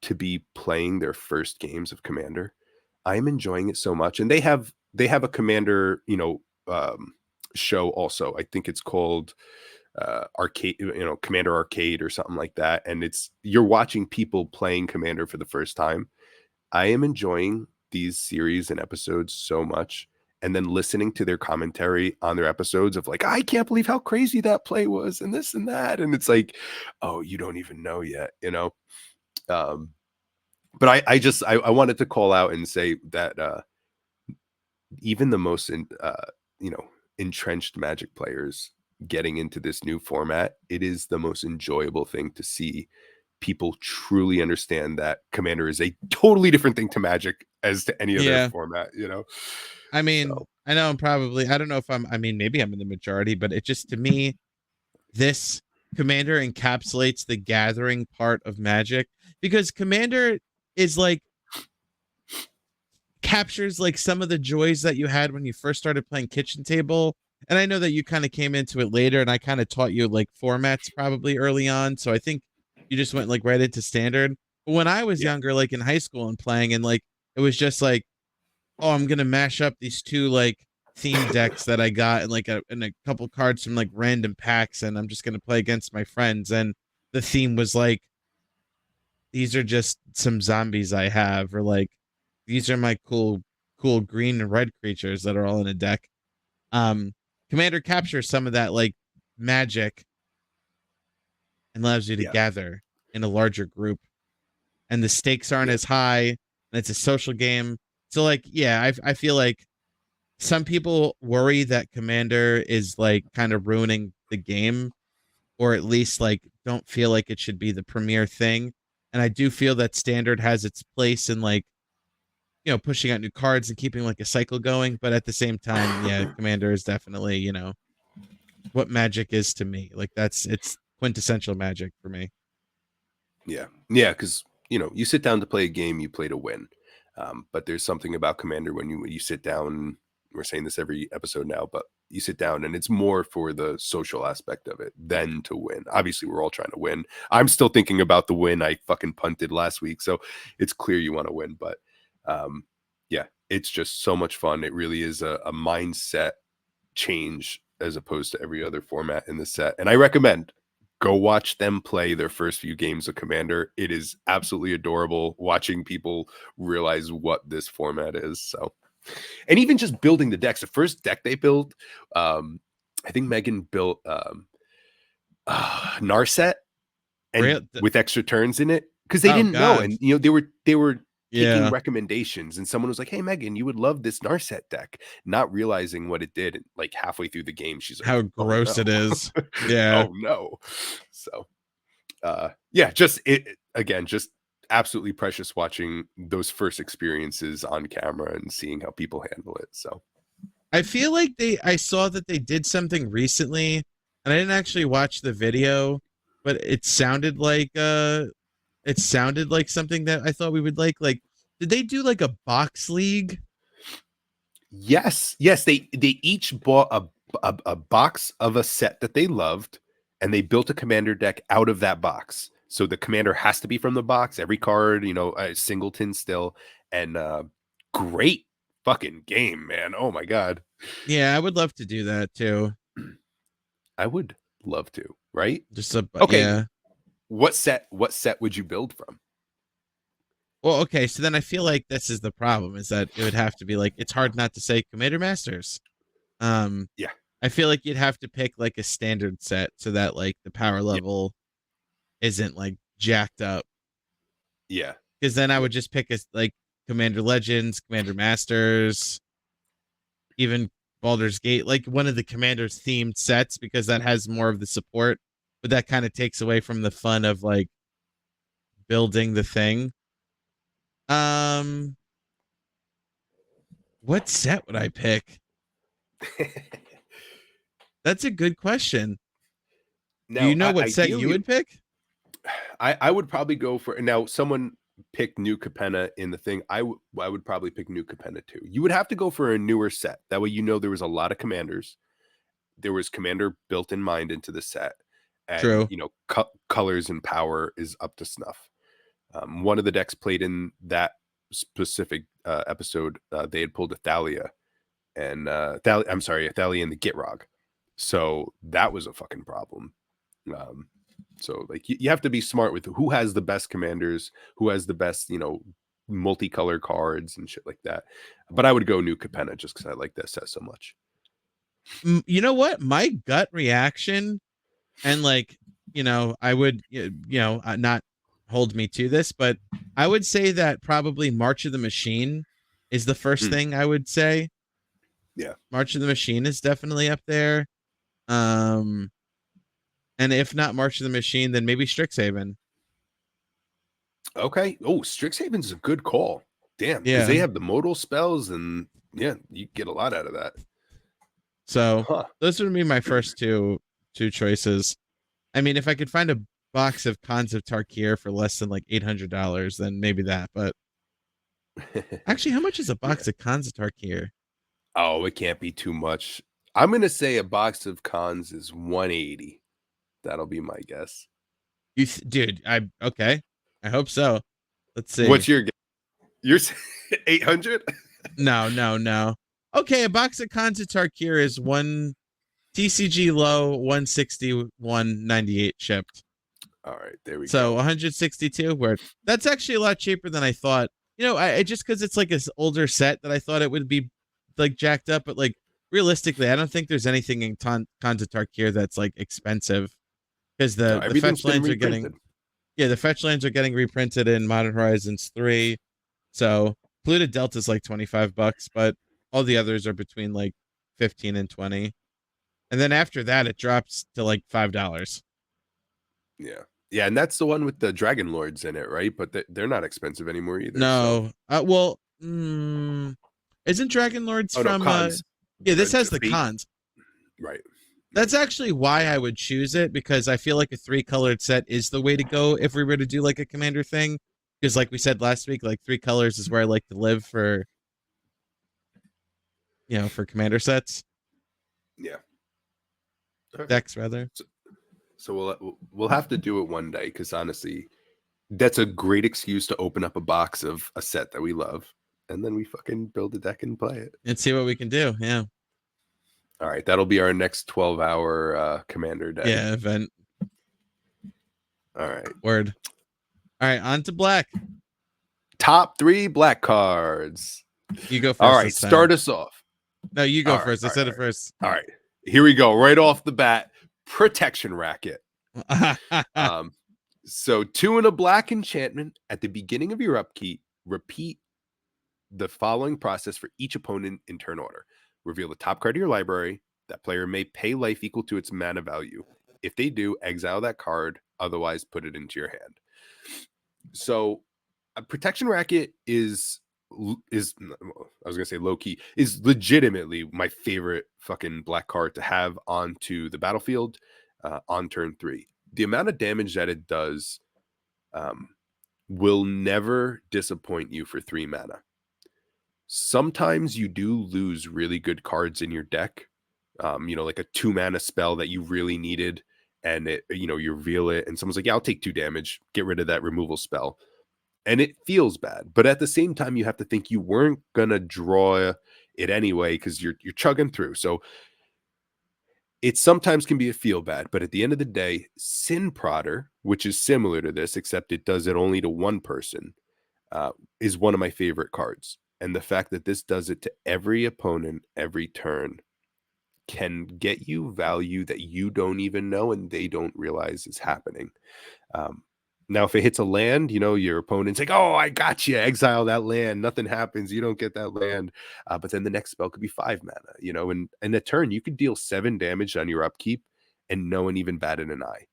to be playing their first games of Commander. I'm enjoying it so much. And they have a Commander, show also. I think it's called Arcade, Commander Arcade or something like that. And you're watching people playing Commander for the first time. I am enjoying these series and episodes so much. And then listening to their commentary on their episodes of like, I can't believe how crazy that play was and this and that. And it's like, oh, you don't even know yet, but I wanted to call out and say that even the most entrenched Magic players getting into this new format, it is the most enjoyable thing to see people truly understand that Commander is a totally different thing to Magic as to any other format, I mean, so. I know I don't know if maybe I'm in the majority, but it just, to me, this Commander encapsulates the gathering part of Magic, because Commander is like captures like some of the joys that you had when you first started playing Kitchen Table. And I know that you kind of came into it later, and I kind of taught you like formats probably early on. So I think you just went like right into Standard. But when I was younger, like in high school and playing, and like it was just like, oh, I'm gonna mash up these two like theme decks that I got, and like a couple cards from like random packs, and I'm just gonna play against my friends. And the theme was like, these are just some zombies I have, or like, these are my cool green and red creatures that are all in a deck. Commander captures some of that like magic and allows you to gather in a larger group, and the stakes aren't as high, and it's a social game. So like, yeah, I feel like some people worry that Commander is like kind of ruining the game, or at least like don't feel like it should be the premier thing. And I do feel that Standard has its place in like, pushing out new cards and keeping like a cycle going. But at the same time, yeah, Commander is definitely, what Magic is to me. Like it's quintessential Magic for me. Yeah. Because, you sit down to play a game, you play to win. But there's something about Commander when you sit down, we're saying this every episode now, but you sit down and it's more for the social aspect of it than to win. Obviously, we're all trying to win. I'm still thinking about the win I fucking punted last week. So it's clear you want to win. But yeah, it's just so much fun. It really is a mindset change as opposed to every other format in the set. And I recommend go watch them play their first few games of Commander. It is absolutely adorable watching people realize what this format is. So, and even just building the decks, the first deck they built, I think Megan built Narset and with extra turns in it because they didn't know. And, they were taking Yeah. recommendations, and someone was like, "Hey, Megan, you would love this Narset deck," not realizing what it did. Like halfway through the game, she's like, How "Oh gross it no, is. Yeah. oh no." So, yeah, just again, just absolutely precious watching those first experiences on camera and seeing how people handle it. So, I feel like I saw that they did something recently, and I didn't actually watch the video, but it sounded like something that I thought we would like. Like, did they do like a box league? yes, they each bought a box of a set that they loved, and they built a commander deck out of that box. So the commander has to be from the box. Every card, a singleton still, and great fucking game, man. Oh my god, Yeah, I would love to do that too. I would love to. Right? Just a Okay, yeah. what set? What set would you build from? Well, okay, so then I feel like this is the problem is that it would have to be like it's hard not to say Commander Masters. Um, Yeah, I feel like you'd have to pick like a standard set so that like the power yeah, level isn't like jacked up. yeah. Because then I would just pick a like Commander Legends, Commander Masters, even Baldur's Gate, like one of the Commander's themed sets because that has more of the support, but that kind of takes away from the fun of like building the thing. Um, what set would I pick? That's a good question. Do Now, you know what set you ideally, would pick? I would probably go for now. Someone picked New Capenna in the thing. I would probably pick New Capenna too. You would have to go for a newer set. That way, there was a lot of commanders. There was commander built in mind into the set, and True. colors and power is up to snuff. One of the decks played in that specific episode, they had pulled a Thalia and I'm sorry, a Thalia and the Gitrog. So that was a fucking problem. Um, so like you have to be smart with who has the best commanders, who has the best, multicolor cards and shit like that. But I would go New Capenna just because I like that set so much. You know what? My gut reaction, and like, I would, not hold me to this, but I would say that probably March of the Machine is the first Mm, thing I would say. yeah. March of the Machine is definitely up there. Um, and if not March of the Machine, then maybe Strixhaven. Okay. Oh, Strixhaven's a good call. Damn, because they Yeah. have the modal spells and yeah, you get a lot out of that. So Huh. those would be my first two choices. I mean, if I could find a box of Cons of Tarkir for less than like $800, then maybe that. But actually, how much is a Yeah. box of Cons of Tarkir? Oh, it can't be too much. I'm gonna say a box of cons is 180. That'll be my guess. Dude, I okay. I hope so. Let's see. What's your guess? You're 800? No, no, no. Okay, a box of Cons of Tarkir is one TCG low 161.98 shipped. All right, there we So go. 162 where that's actually a lot cheaper than I thought. I just because it's like this older set that I thought it would be like jacked up, but like realistically, I don't think there's anything in Cons of Tarkir that's like expensive because No, the everything's fetch been lands are getting reprinted. the fetch lands are getting reprinted in Modern Horizons 3. So Polluted Delta is like $25, but all the others are between like 15 and 20. And then after that, it drops to like $5. Yeah. Yeah, and that's the one with the Dragon Lords in it, right? But they're not expensive anymore either. So, No, well, isn't Dragon Lords oh no, from? cons. Yeah, this has the Fate, cons. right? That's actually why I would choose it because I feel like a 3-colored set is the way to go if we were to do like a commander thing. Because like we said last week, like 3 colors is where I like to live for for commander sets Yeah. Okay. decks rather. So we'll have to do it one day because honestly, that's a great excuse to open up a box of a set that we love, and then we fucking build a deck and play it. And see what we can do. Yeah. All right, that'll be our next 12-hour commander day. Yeah, event. All right. Word. All right, on to black. Top 3 black cards. You go first. All right, start us off. No, you go All right, first. I all said right, it first. All right, here we go. Right off the bat, Protection Racket. So 2 and a black enchantment at the beginning of your upkeep. Repeat the following process for each opponent in turn order. Reveal the top card of your library. That player may pay life equal to its mana value. If they do, exile that card. Otherwise, put it into your hand. So, a protection racket is I was gonna say low key, is legitimately my favorite fucking black card to have onto the battlefield on turn 3. The amount of damage that it does will never disappoint you for 3 mana. Sometimes you do lose really good cards in your deck, like a 2 mana spell that you really needed, and you reveal it, and someone's like, "Yeah, I'll take 2 damage, get rid of that removal spell." And it feels bad, but at the same time, you have to think you weren't gonna draw it anyway because you're chugging through. So it sometimes can be a feel bad, but at the end of the day, Sin Prodder, which is similar to this, except it does it only to one person, is one of my favorite cards. And the fact that this does it to every opponent every turn can get you value that you don't even know and they don't realize is happening. Now, if it hits a land, your opponent's like, "Oh, I got you. Exile that land. Nothing happens. You don't get that land." But then the next spell could be 5 mana, and in a turn, you could deal 7 damage on your upkeep and no one even batted an eye,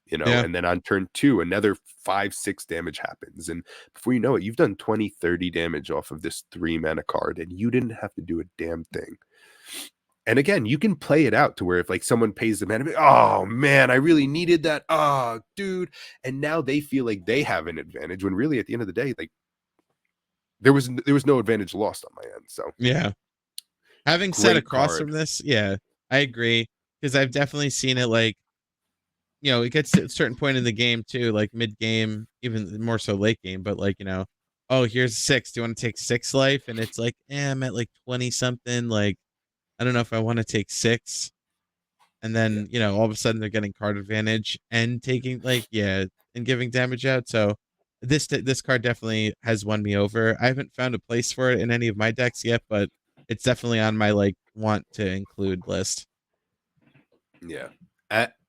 Yeah. and then on turn 2, another 5-6 damage happens. And before you know it, you've done 20-30 damage off of this 3 mana card and you didn't have to do a damn thing. And again, you can play it out to where if like someone pays the mana, "Oh man, I really needed that. Oh, dude." And now they feel like they have an advantage when really at the end of the day, like there was no advantage lost on my end. So Yeah. Having sat great across card. from this, yeah, I agree. Because I've definitely seen it like, it gets to a certain point in the game too, like mid game, even more so late game, but like, oh, here's 6. Do you want to take 6 life? And it's like, I'm at like 20 something. Like, I don't know if I want to take 6. And Yeah. then, all of a sudden they're getting card advantage and taking and giving damage out. So this card definitely has won me over. I haven't found a place for it in any of my decks yet, but it's definitely on my like want to include list. Yeah.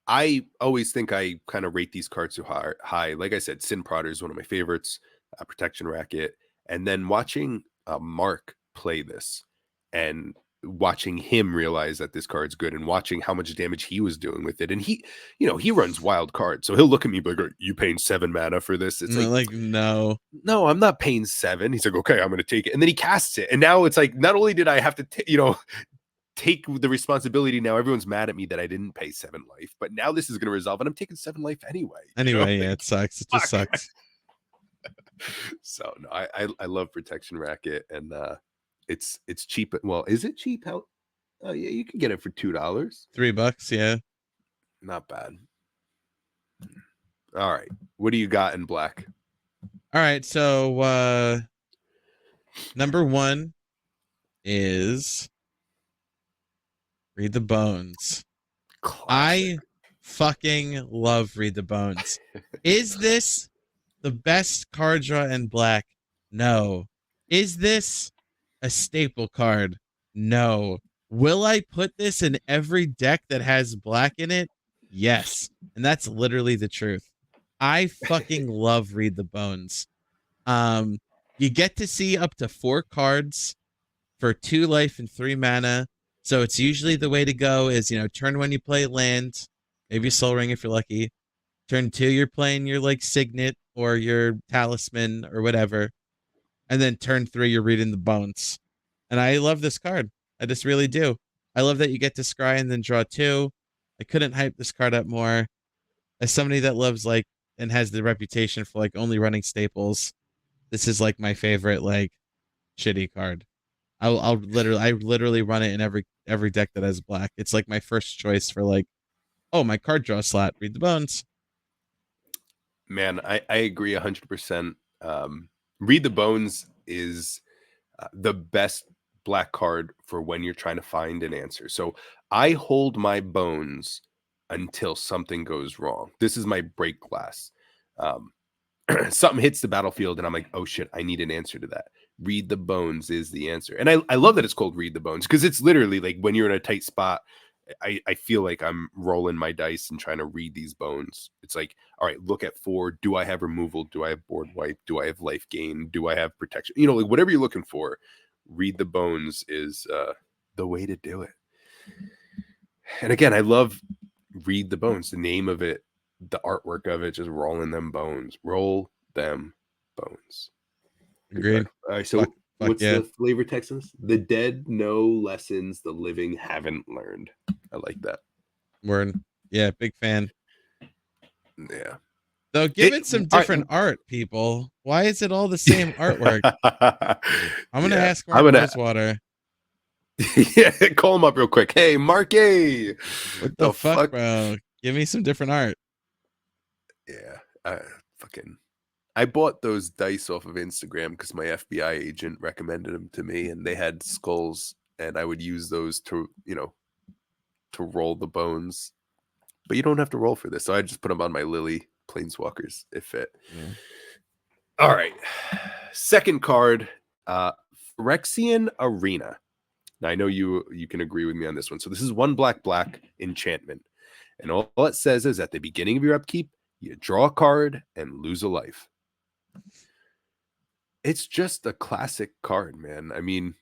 I always think I kind of rate these cards too high. Like I said, Sin Prodder is one of my favorites, Protection Racket. And then watching Mark play this and watching him realize that this card's good and watching how much damage he was doing with it. And he runs wild cards. So he'll look at me like, "Are you paying 7 mana for this?" It's like, Like, no. "No, I'm not paying 7." He's like, "Okay, I'm going to take it." And then he casts it. And now it's like, not only did I have to, take the responsibility. Now everyone's mad at me that I didn't pay 7 life, but now this is going to resolve, and I'm taking 7 life anyway. Anyway, yeah, Like, it sucks. It just fuck. sucks. So no, I love Protection Racket, and it's cheap. Well, is it cheap? How? Oh yeah, you can get it for $2. $3, yeah. Not bad. All right, what do you got in black? All right, so number 1 is Read the Bones. Classic. I fucking love Read the Bones. Is this the best card draw in black? No. Is this a staple card? No. Will I put this in every deck that has black in it? Yes. And that's literally the truth. I fucking love Read the Bones. You get to see up to 4 cards for 2 life and 3 mana. So it's usually the way to go is, turn 1 you play land, maybe Soul Ring if you're lucky. Turn 2 you're playing your like Signet or your Talisman or whatever. And then turn 3 you're reading the Bones. And I love this card. I just really do. I love that you get to scry and then draw 2. I couldn't hype this card up more. As somebody that loves like and has the reputation for like only running staples, this is like my favorite like shitty card. I literally run it in every deck that has black. It's like my first choice for like, oh, my card draw slot. Read the Bones. Man, I agree 100%. Read the Bones is the best black card for when you're trying to find an answer. So I hold my bones until something goes wrong. This is my break glass. Something hits the battlefield and I'm like, "Oh shit, I need an answer to that." Read the Bones is the answer. And I love that it's called Read the Bones because it's literally like when you're in a tight spot I feel like I'm rolling my dice and trying to read these bones. It's like, all right, look at 4. Do I have removal? Do I have board wipe? Do I have life gain? Do I have protection? You know, like whatever you're looking for, read the bones is the way to do it. And again, I love read the bones. The name of it, the artwork of it, just rolling them bones. Roll them bones. Agreed. All right, so Fuck what's yeah. the flavor text on this? The dead know lessons the living haven't learned. I like that. Word. Yeah, big fan. Yeah. Though give it some all right. different art, people. Why is it all the same artwork? I'm gonna Yeah. ask Mark Rosewater. Yeah, call him up real quick. Hey, Mark A. What the fuck, bro? Give me some different art. Yeah. I bought those dice off of Instagram because my FBI agent recommended them to me, and they had skulls, and I would use those to, you know, to roll the bones. But you don't have to roll for this, so I just put them on my Lily Planeswalkers if fit. Yeah. All right. Second card, Phyrexian Arena. Now I know you can agree with me on this one. So this is 1 black enchantment. And all it says is at the beginning of your upkeep, you draw a card and lose a life. It's just a classic card, man. I mean,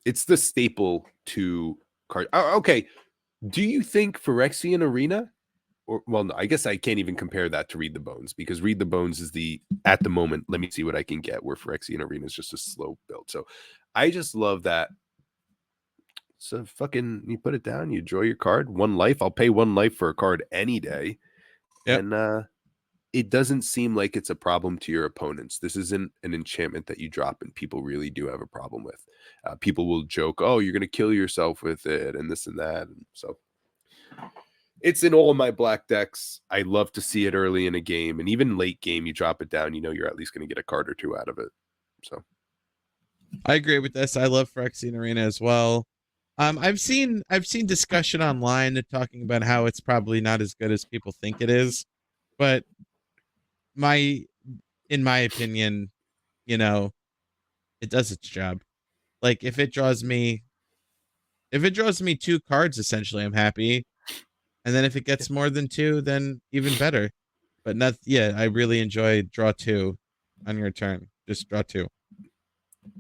it's the staple to card. Oh, okay. Do you think Phyrexian Arena? Or, well, no, I guess I can't even compare that to Read the Bones, because Read the Bones is at the moment, let me see what I can get, where Phyrexian Arena is just a slow build. So I just love that. So fucking, you put it down, you draw your card, 1 life. I'll pay 1 life for a card any day. Yep. And it doesn't seem like it's a problem to your opponents. This isn't an enchantment that you drop and people really do have a problem with. People will joke, oh, you're going to kill yourself with it and this and that. And so it's in all of my black decks. I love to see it early in a game, and even late game, you drop it down, you know you're at least going to get a card or 2 out of it. So I agree with this. I love Phyrexian Arena as well. I've seen discussion online talking about how it's probably not as good as people think it is, but in my opinion, you know, it does its job. Like if it draws me 2 cards, essentially, I'm happy. And then if it gets more than 2, then even better. But not, yeah, I really enjoy draw 2 on your turn. Just draw 2.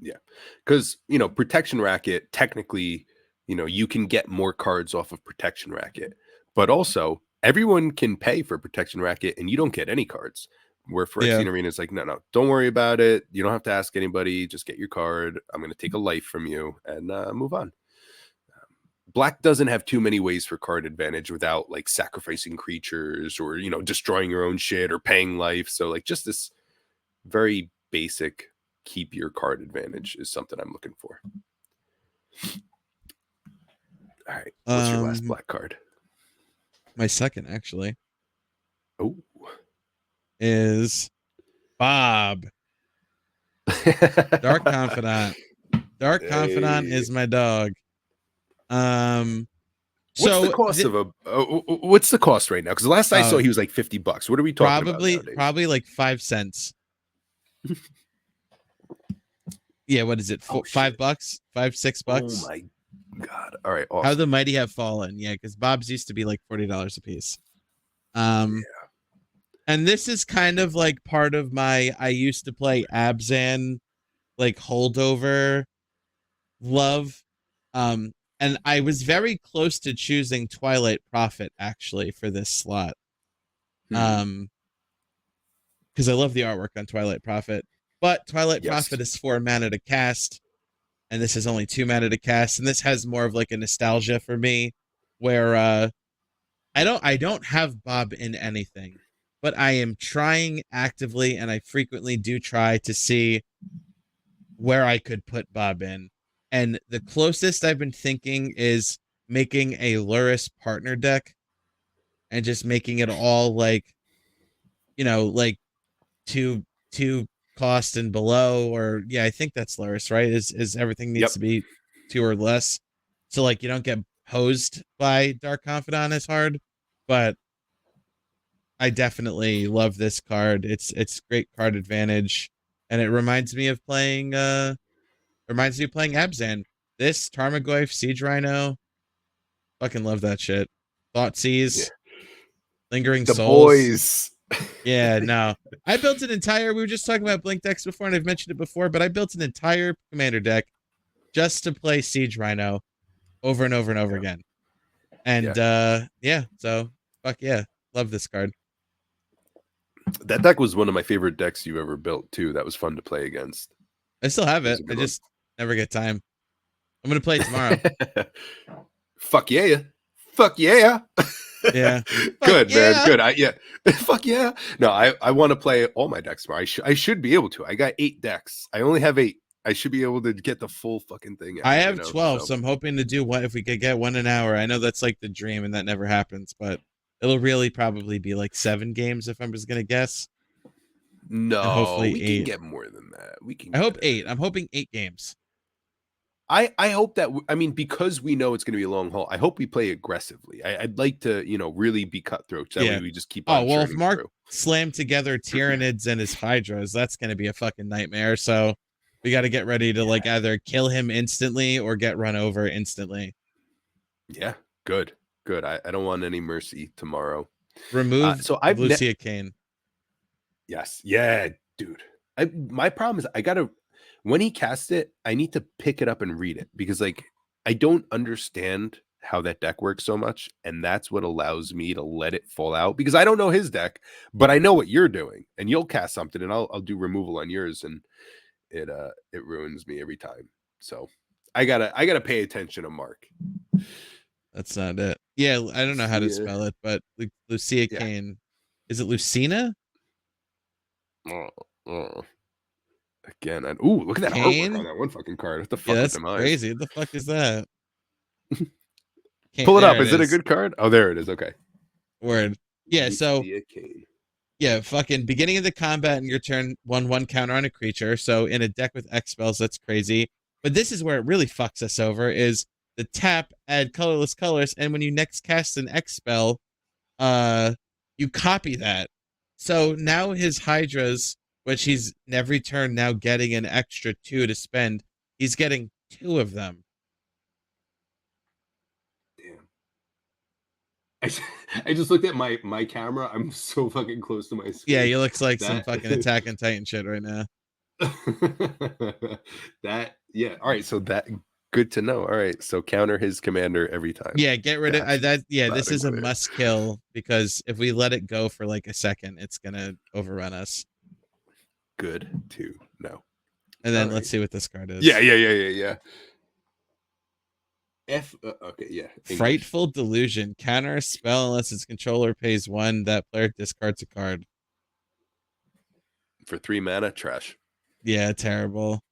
Yeah, because, you know, Protection Racket, technically, you know, you can get more cards off of Protection Racket, but also everyone can pay for Protection Racket and you don't get any cards. Where Phyrexian Arena is like, no, don't worry about it. You don't have to ask anybody. Just get your card. I'm going to take a life from you and move on. Black doesn't have too many ways for card advantage without like sacrificing creatures or, you know, destroying your own shit or paying life. So like just this very basic keep your card advantage is something I'm looking for. All right. What's your last black card? My second, actually. Oh. Is Bob. Dark Confidant. Dark Confidant is my dog. What's the cost of what's the cost right now? Because the last I saw he was like $50. What are we talking about nowadays? Probably like 5 cents. Yeah, what is it? $5? $5, $6? Oh my god. All right, awesome. How the mighty have fallen. Yeah, because Bob's used to be like $40 a piece. And this is kind of like part of I used to play Abzan like holdover love. And I was very close to choosing Twilight Prophet actually for this slot. Because I love the artwork on Twilight Prophet. But Twilight Prophet is 4 mana to cast, and this is only 2 mana to cast, and this has more of like a nostalgia for me, where I don't have Bob in anything, but I am trying actively, and I frequently do try to see where I could put Bob in. And the closest I've been thinking is making a Lurrus partner deck and just making it all like, you know, like two cost and below, or yeah, I think that's Lurrus, right? Is everything needs to be 2 or less. So like you don't get hosed by Dark Confidant as hard, but I definitely love this card. It's great card advantage, and it reminds me of playing Abzan. This Tarmogoyf Siege Rhino, Fucking love that shit. Yeah. Thoughtseize, Lingering The Souls. boys. Yeah, no. I built an entire, we were just talking about Blink decks before, and I've mentioned it before, but I built an entire commander deck just to play Siege Rhino over and over and over Yeah. again. And yeah, so fuck yeah. Love this card. That deck was one of my favorite decks you ever built too. That was fun to play against. I still have It was it. a I good just never get time. I'm gonna play it tomorrow. one. Fuck yeah. Fuck yeah. Yeah. Good, Fuck man. yeah. Good. Yeah. Fuck yeah. No, I want to play all my decks tomorrow. I should be able to. I got 8 decks. I only have 8. I should be able to get the full fucking thing out. I have 12, so I'm hoping to do one if we could get one an hour. I know that's like the dream and that never happens, but it'll really probably be like 7 games if I'm just gonna guess. No, and hopefully we 8. can get more than that. We can. I hope get 8. I'm hoping 8 games. I hope that I mean, because we know it's going to be a long haul. I hope we play aggressively. I'd like to, really be cutthroats. That way we just keep on. Oh well, if churning Mark through. slammed together Tyranids and his Hydras, that's gonna be a fucking nightmare. So we got to get ready to like either kill him instantly or get run over instantly. Yeah, good. I don't want any mercy tomorrow. Remove so I've Lucia Kane. Yes, yeah, dude. My problem is I gotta when he casts it, I need to pick it up and read it because like I don't understand how that deck works so much, and that's what allows me to let it fall out because I don't know his deck, but I know what you're doing, and you'll cast something, and I'll do removal on yours, and it ruins me every time. So I gotta pay attention to Mark. That's not it. Yeah, I don't know how to spell it, but Lucia Kane. Is it Lucina? Again, ooh, look at that artwork on that one fucking card. What the fuck? Yeah, that's crazy. What the fuck is that? Pull it up. Is it a good card? Oh, there it is. Okay. Word. Yeah, so yeah, fucking beginning of the combat in your turn, 1/1 counter on a creature. So in a deck with X spells, that's crazy. But this is where it really fucks us over is the tap, add colorless colors, and when you next cast an X spell, you copy that. So now his Hydras, which he's every turn now getting an extra 2 to spend, he's getting 2 of them. Damn. I just looked at my camera. I'm so fucking close to my screen. Yeah, he looks like some fucking Attack on Titan shit right now. Yeah. All right, so that good to know. All right, so counter his commander every time. Yeah, get rid of that. Yeah, this is a must kill because if we let it go for like a second, it's gonna overrun us. Good to know. And then let's see what this card is. Yeah. Okay, yeah. English. Frightful Delusion. Counter a spell unless its controller pays 1. That player discards a card. For 3 mana, trash. Yeah, terrible.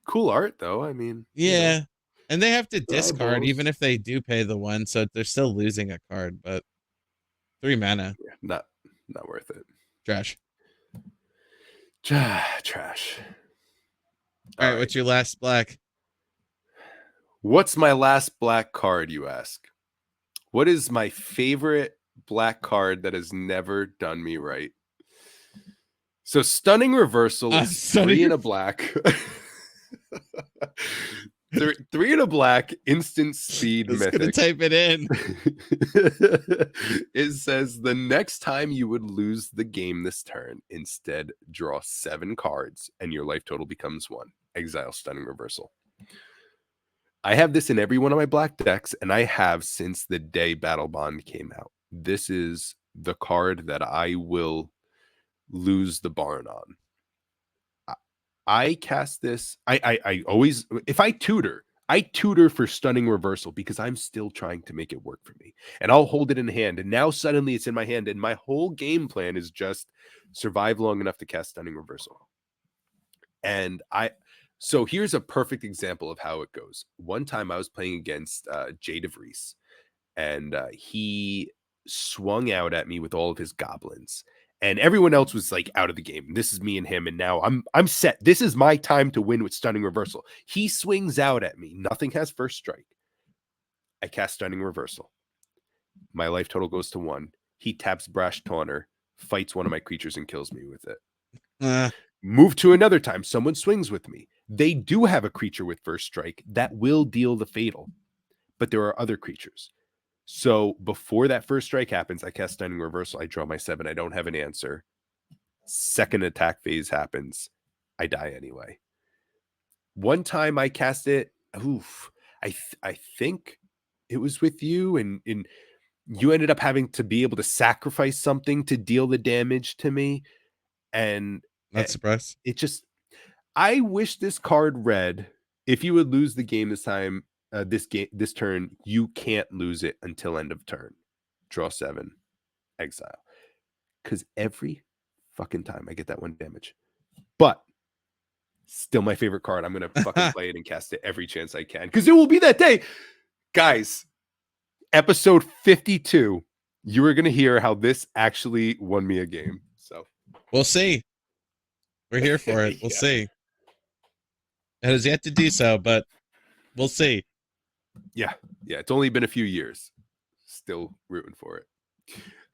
Cool art though. I mean, yeah. And they have to discard even if they do pay the 1, so they're still losing a card, but 3 mana. Yeah, not worth it. Trash. Trash. All right, what's your last black? What's my last black card, you ask? What is my favorite black card that has never done me right? So Stunning Reversal is 3 and a black. 3 and a black, instant speed mythic. Gonna type it in. It says the next time you would lose the game this turn, instead draw 7 cards and your life total becomes 1. Exile Stunning Reversal. I have this in every one of my black decks, and I have since the day Battle Bond came out. This is the card that I will lose the barn on. I cast this. I always, if I tutor for Stunning Reversal because I'm still trying to make it work for me. And I'll hold it in hand. And now suddenly it's in my hand. And my whole game plan is just survive long enough to cast Stunning Reversal. And so here's a perfect example of how it goes. One time I was playing against Jay DeVries, and he swung out at me with all of his goblins. And everyone else was like out of the game. This is me and him, and now I'm set. This is my time to win with Stunning Reversal. He swings out at me. Nothing has first strike. I cast Stunning Reversal. My life total goes to 1. He taps Brash Taunter, fights one of my creatures, and kills me with it. Move to another time. Someone swings with me. They do have a creature with first strike that will deal the fatal. but there are other creatures. So before that first strike happens, I cast Stunning Reversal. I draw my 7. I don't have an answer. Second attack phase happens. I die anyway. One time I cast it. Oof. I think it was with you, and you ended up having to be able to sacrifice something to deal the damage to me. And Not surprised. it just, I wish this card read, if you would lose the game this time, this turn, you can't lose it until end of turn. Draw 7, exile. Because every fucking time I get that 1 damage. But still my favorite card. I'm going to fucking play it and cast it every chance I can. Because there will be that day. Guys, episode 52, you are going to hear how this actually won me a game. So we'll see. We're here for it. We'll see. It has yet to do so, but we'll see. Yeah. It's only been a few years. Still rooting for it.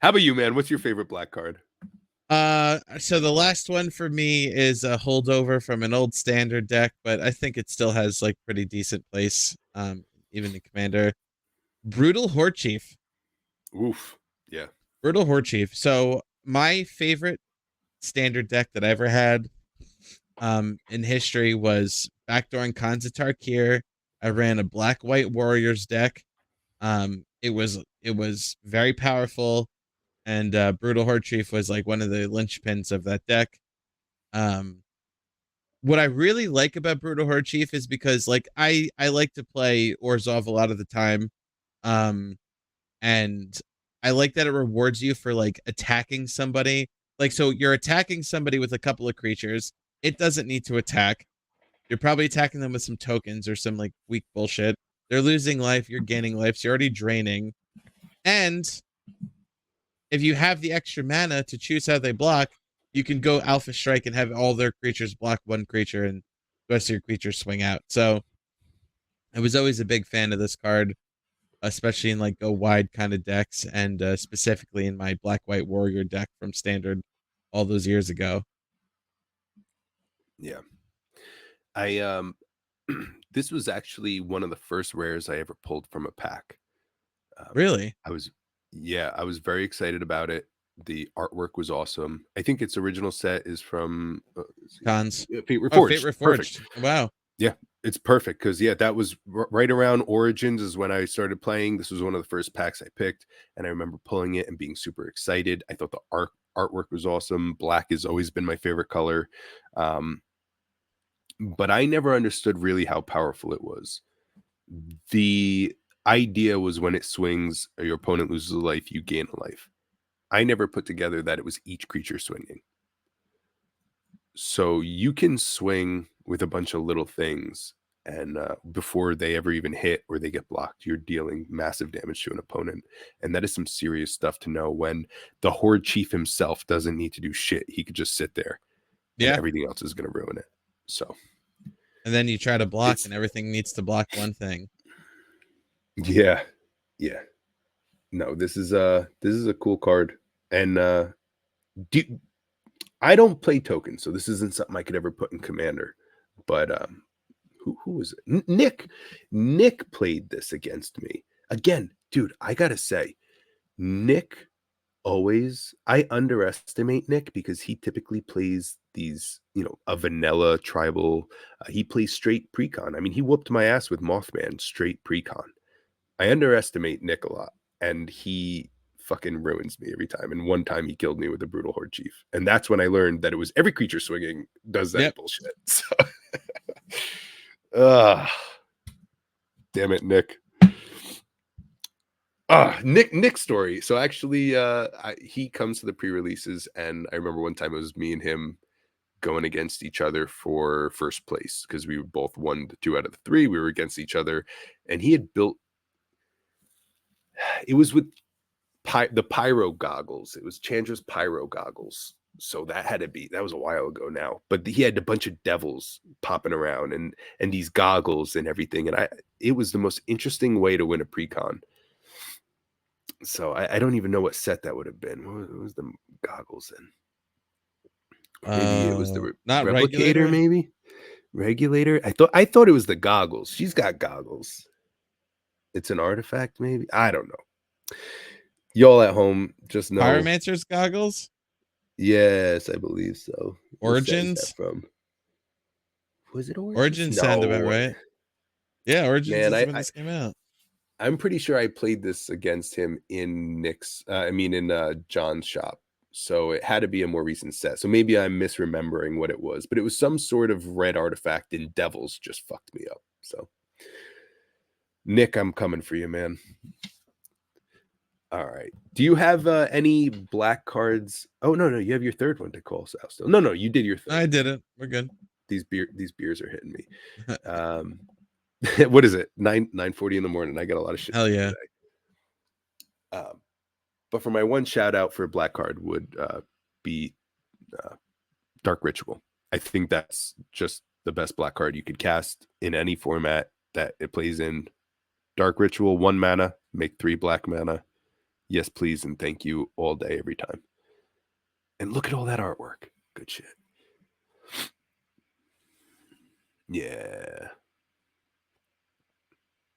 How about you, man? What's your favorite black card? So the last one for me is a holdover from an old standard deck, but I think it still has like pretty decent place. Even in Commander. Brutal Horde Chief. Oof. Yeah. Brutal Horde Chief. So my favorite standard deck that I ever had in history was backdooring Khans of Tarkir. I ran a black-white warriors deck. It was very powerful, and Brutal Horde Chief was like one of the linchpins of that deck. What I really like about Brutal Horde Chief is because like I like to play Orzhov a lot of the time. And I like that it rewards you for like attacking somebody. Like, so you're attacking somebody with a couple of creatures. It doesn't need to attack. You're probably attacking them with some tokens or some like weak bullshit. They're losing life. You're gaining life. So you're already draining. And if you have the extra mana to choose how they block, you can go Alpha Strike and have all their creatures block one creature and the rest of your creatures swing out. So I was always a big fan of this card, especially in like go wide kind of decks, and specifically in my black white warrior deck from standard all those years ago. Yeah. I this was actually one of the first rares I ever pulled from a pack. Really? I was very excited about it. The artwork was awesome. I think its original set is from Khans. Fate Reforged. Oh, Fate Reforged. Perfect. Wow. Yeah, it's perfect because that was right around Origins is when I started playing. This was one of the first packs I picked, and I remember pulling it and being super excited. I thought the artwork was awesome. Black has always been my favorite color, but I never understood really how powerful it was. The idea was when it swings, or your opponent loses a life, you gain a life. I never put together that it was each creature swinging. So you can swing with a bunch of little things, and before they ever even hit or they get blocked, you're dealing massive damage to an opponent. And that is some serious stuff to know when the Horde Chief himself doesn't need to do shit. He could just sit there. Yeah. And everything else is going to ruin it. So. And then you try to block, and everything needs to block one thing. Yeah. No, this is a cool card, and I don't play tokens, so this isn't something I could ever put in Commander. But who was it? Nick played this against me again, dude. I gotta say, Nick always, I underestimate Nick because he typically plays these, a vanilla tribal. He plays straight precon. I mean, he whooped my ass with Mothman straight precon. I underestimate Nick a lot, and he fucking ruins me every time. And one time he killed me with a Brutal Horde Chief, and that's when I learned that it was every creature swinging does that bullshit. So, damn it, Nick. Nick's story. So actually, he comes to the pre-releases, and I remember one time it was me and him going against each other for first place because we both won the 2 out of the 3. We were against each other, and he had built. It was with the pyro goggles. It was Chandra's pyro goggles. So that was a while ago now. But he had a bunch of devils popping around and these goggles and everything. And it was the most interesting way to win a precon. So I don't even know what set that would have been. What was the goggles in? Maybe it was the not replicator, regulator? maybe regulator. I thought it was the goggles. She's got goggles. It's an artifact, maybe? I don't know. Y'all at home just know. Pyromancer's goggles? Yes, I believe so. What set is that Origins? from? Was it Origins? Origins sound about No. right. Yeah, Origins Man, is when this came out. I'm pretty sure I played this against him in John's shop. So it had to be a more recent set. So maybe I'm misremembering what it was, but it was some sort of red artifact, and Devils just fucked me up. So Nick, I'm coming for you, man. All right. Do you have any black cards? Oh, no, you have your third one to call Sal still. No, you did your third. I did it. We're good. These beers are hitting me. What is it? 9:40 in the morning. I got a lot of shit. Hell yeah. Today. But for my one shout out for a black card would be Dark Ritual. I think that's just the best black card you could cast in any format that it plays in. Dark Ritual, 1 mana, make 3 black mana. Yes, please, and thank you all day, every time. And look at all that artwork. Good shit. Yeah.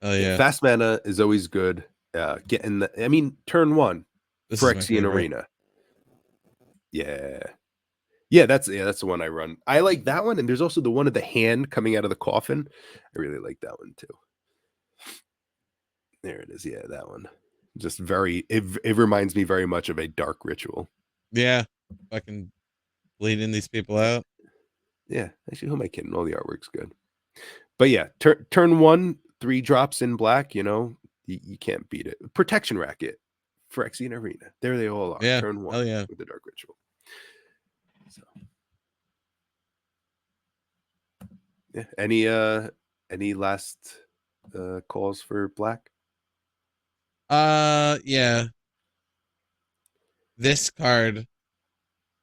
Oh yeah. Fast mana is always good. Turn 1. Phyrexian Arena. Yeah, that's the one I run. I like that one, and there's also the one of the hand coming out of the coffin. I really like that one too. There it is. Yeah, that one. Just it reminds me very much of a Dark Ritual. Yeah, fucking bleeding these people out. Yeah, actually, who am I kidding? All the artwork's good. But yeah, turn 1, 3 drops in black. You can't beat it. Protection Racket. Phyrexian Arena. There they all are. Yeah. Turn 1 with the Dark Ritual. So, yeah. Any last calls for black? Yeah. This card.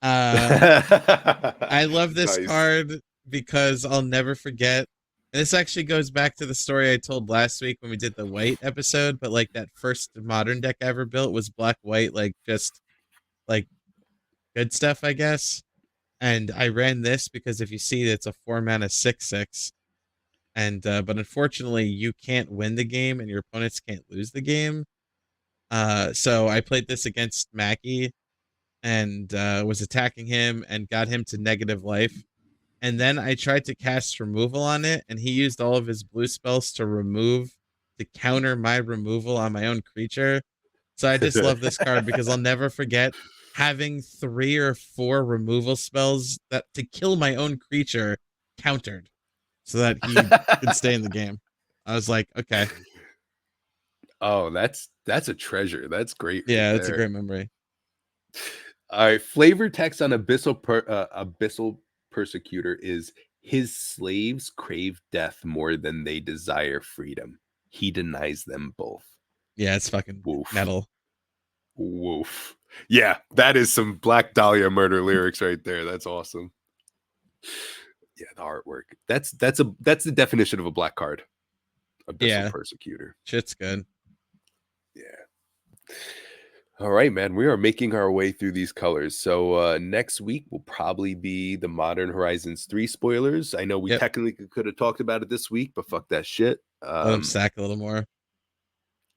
I love this card because I'll never forget. This actually goes back to the story I told last week when we did the white episode, but like that first modern deck I ever built was black white, like just like good stuff, I guess. And I ran this because if you see it's a 4 mana 6/6. And but unfortunately you can't win the game and your opponents can't lose the game. So I played this against Mackie and was attacking him and got him to negative life. And then I tried to cast removal on it, and he used all of his blue spells to counter my removal on my own creature. So I just love this card because I'll never forget having 3 or 4 removal spells to kill my own creature countered so that he could stay in the game. I was like, okay. Oh, that's a treasure. That's great. Yeah, that's a great memory. All right, flavor text on Abyssal Persecutor is: his slaves crave death more than they desire freedom. He denies them both. Yeah, it's fucking metal. Woof. Yeah, that is some Black Dahlia murder lyrics right there. That's awesome. Yeah, the artwork. That's the definition of a black card. Abyssal Persecutor. Shit's good. Yeah. All right, man. We are making our way through these colors. So next week will probably be the Modern Horizons 3 spoilers. I know we technically could have talked about it this week, but fuck that shit. Let them sack a little more.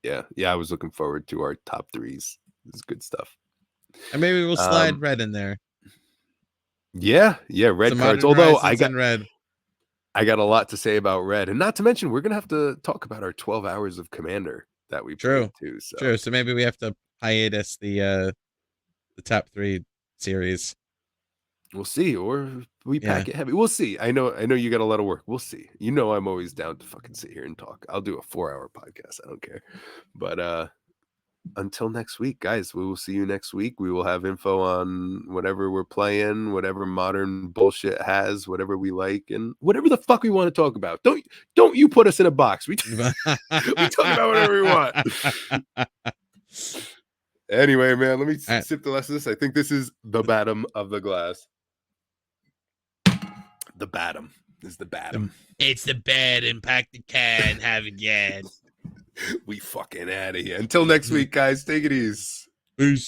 Yeah. I was looking forward to our top 3s. This is good stuff. And maybe we'll slide red in there. Yeah, red Some cards. Although I got a lot to say about red, and not to mention we're gonna have to talk about our 12 hours of Commander that we played too. So. True. So maybe we have to hiatus the top 3 series. We'll see, or we pack it heavy. We'll see. I know you got a lot of work. We'll see. I'm always down to fucking sit here and talk. I'll do a 4-hour podcast. I don't care. But until next week, guys, we will see you next week. We will have info on whatever we're playing, whatever modern bullshit has, whatever we like, and whatever the fuck we want to talk about. Don't you put us in a box. We talk about whatever we want. Anyway, man, let me sip the rest of this. I think this is the bottom of the glass. The bottom is the bottom. It's the bad and pack the can, have again. We fucking out of here. Until next week, guys. Take it easy. Peace.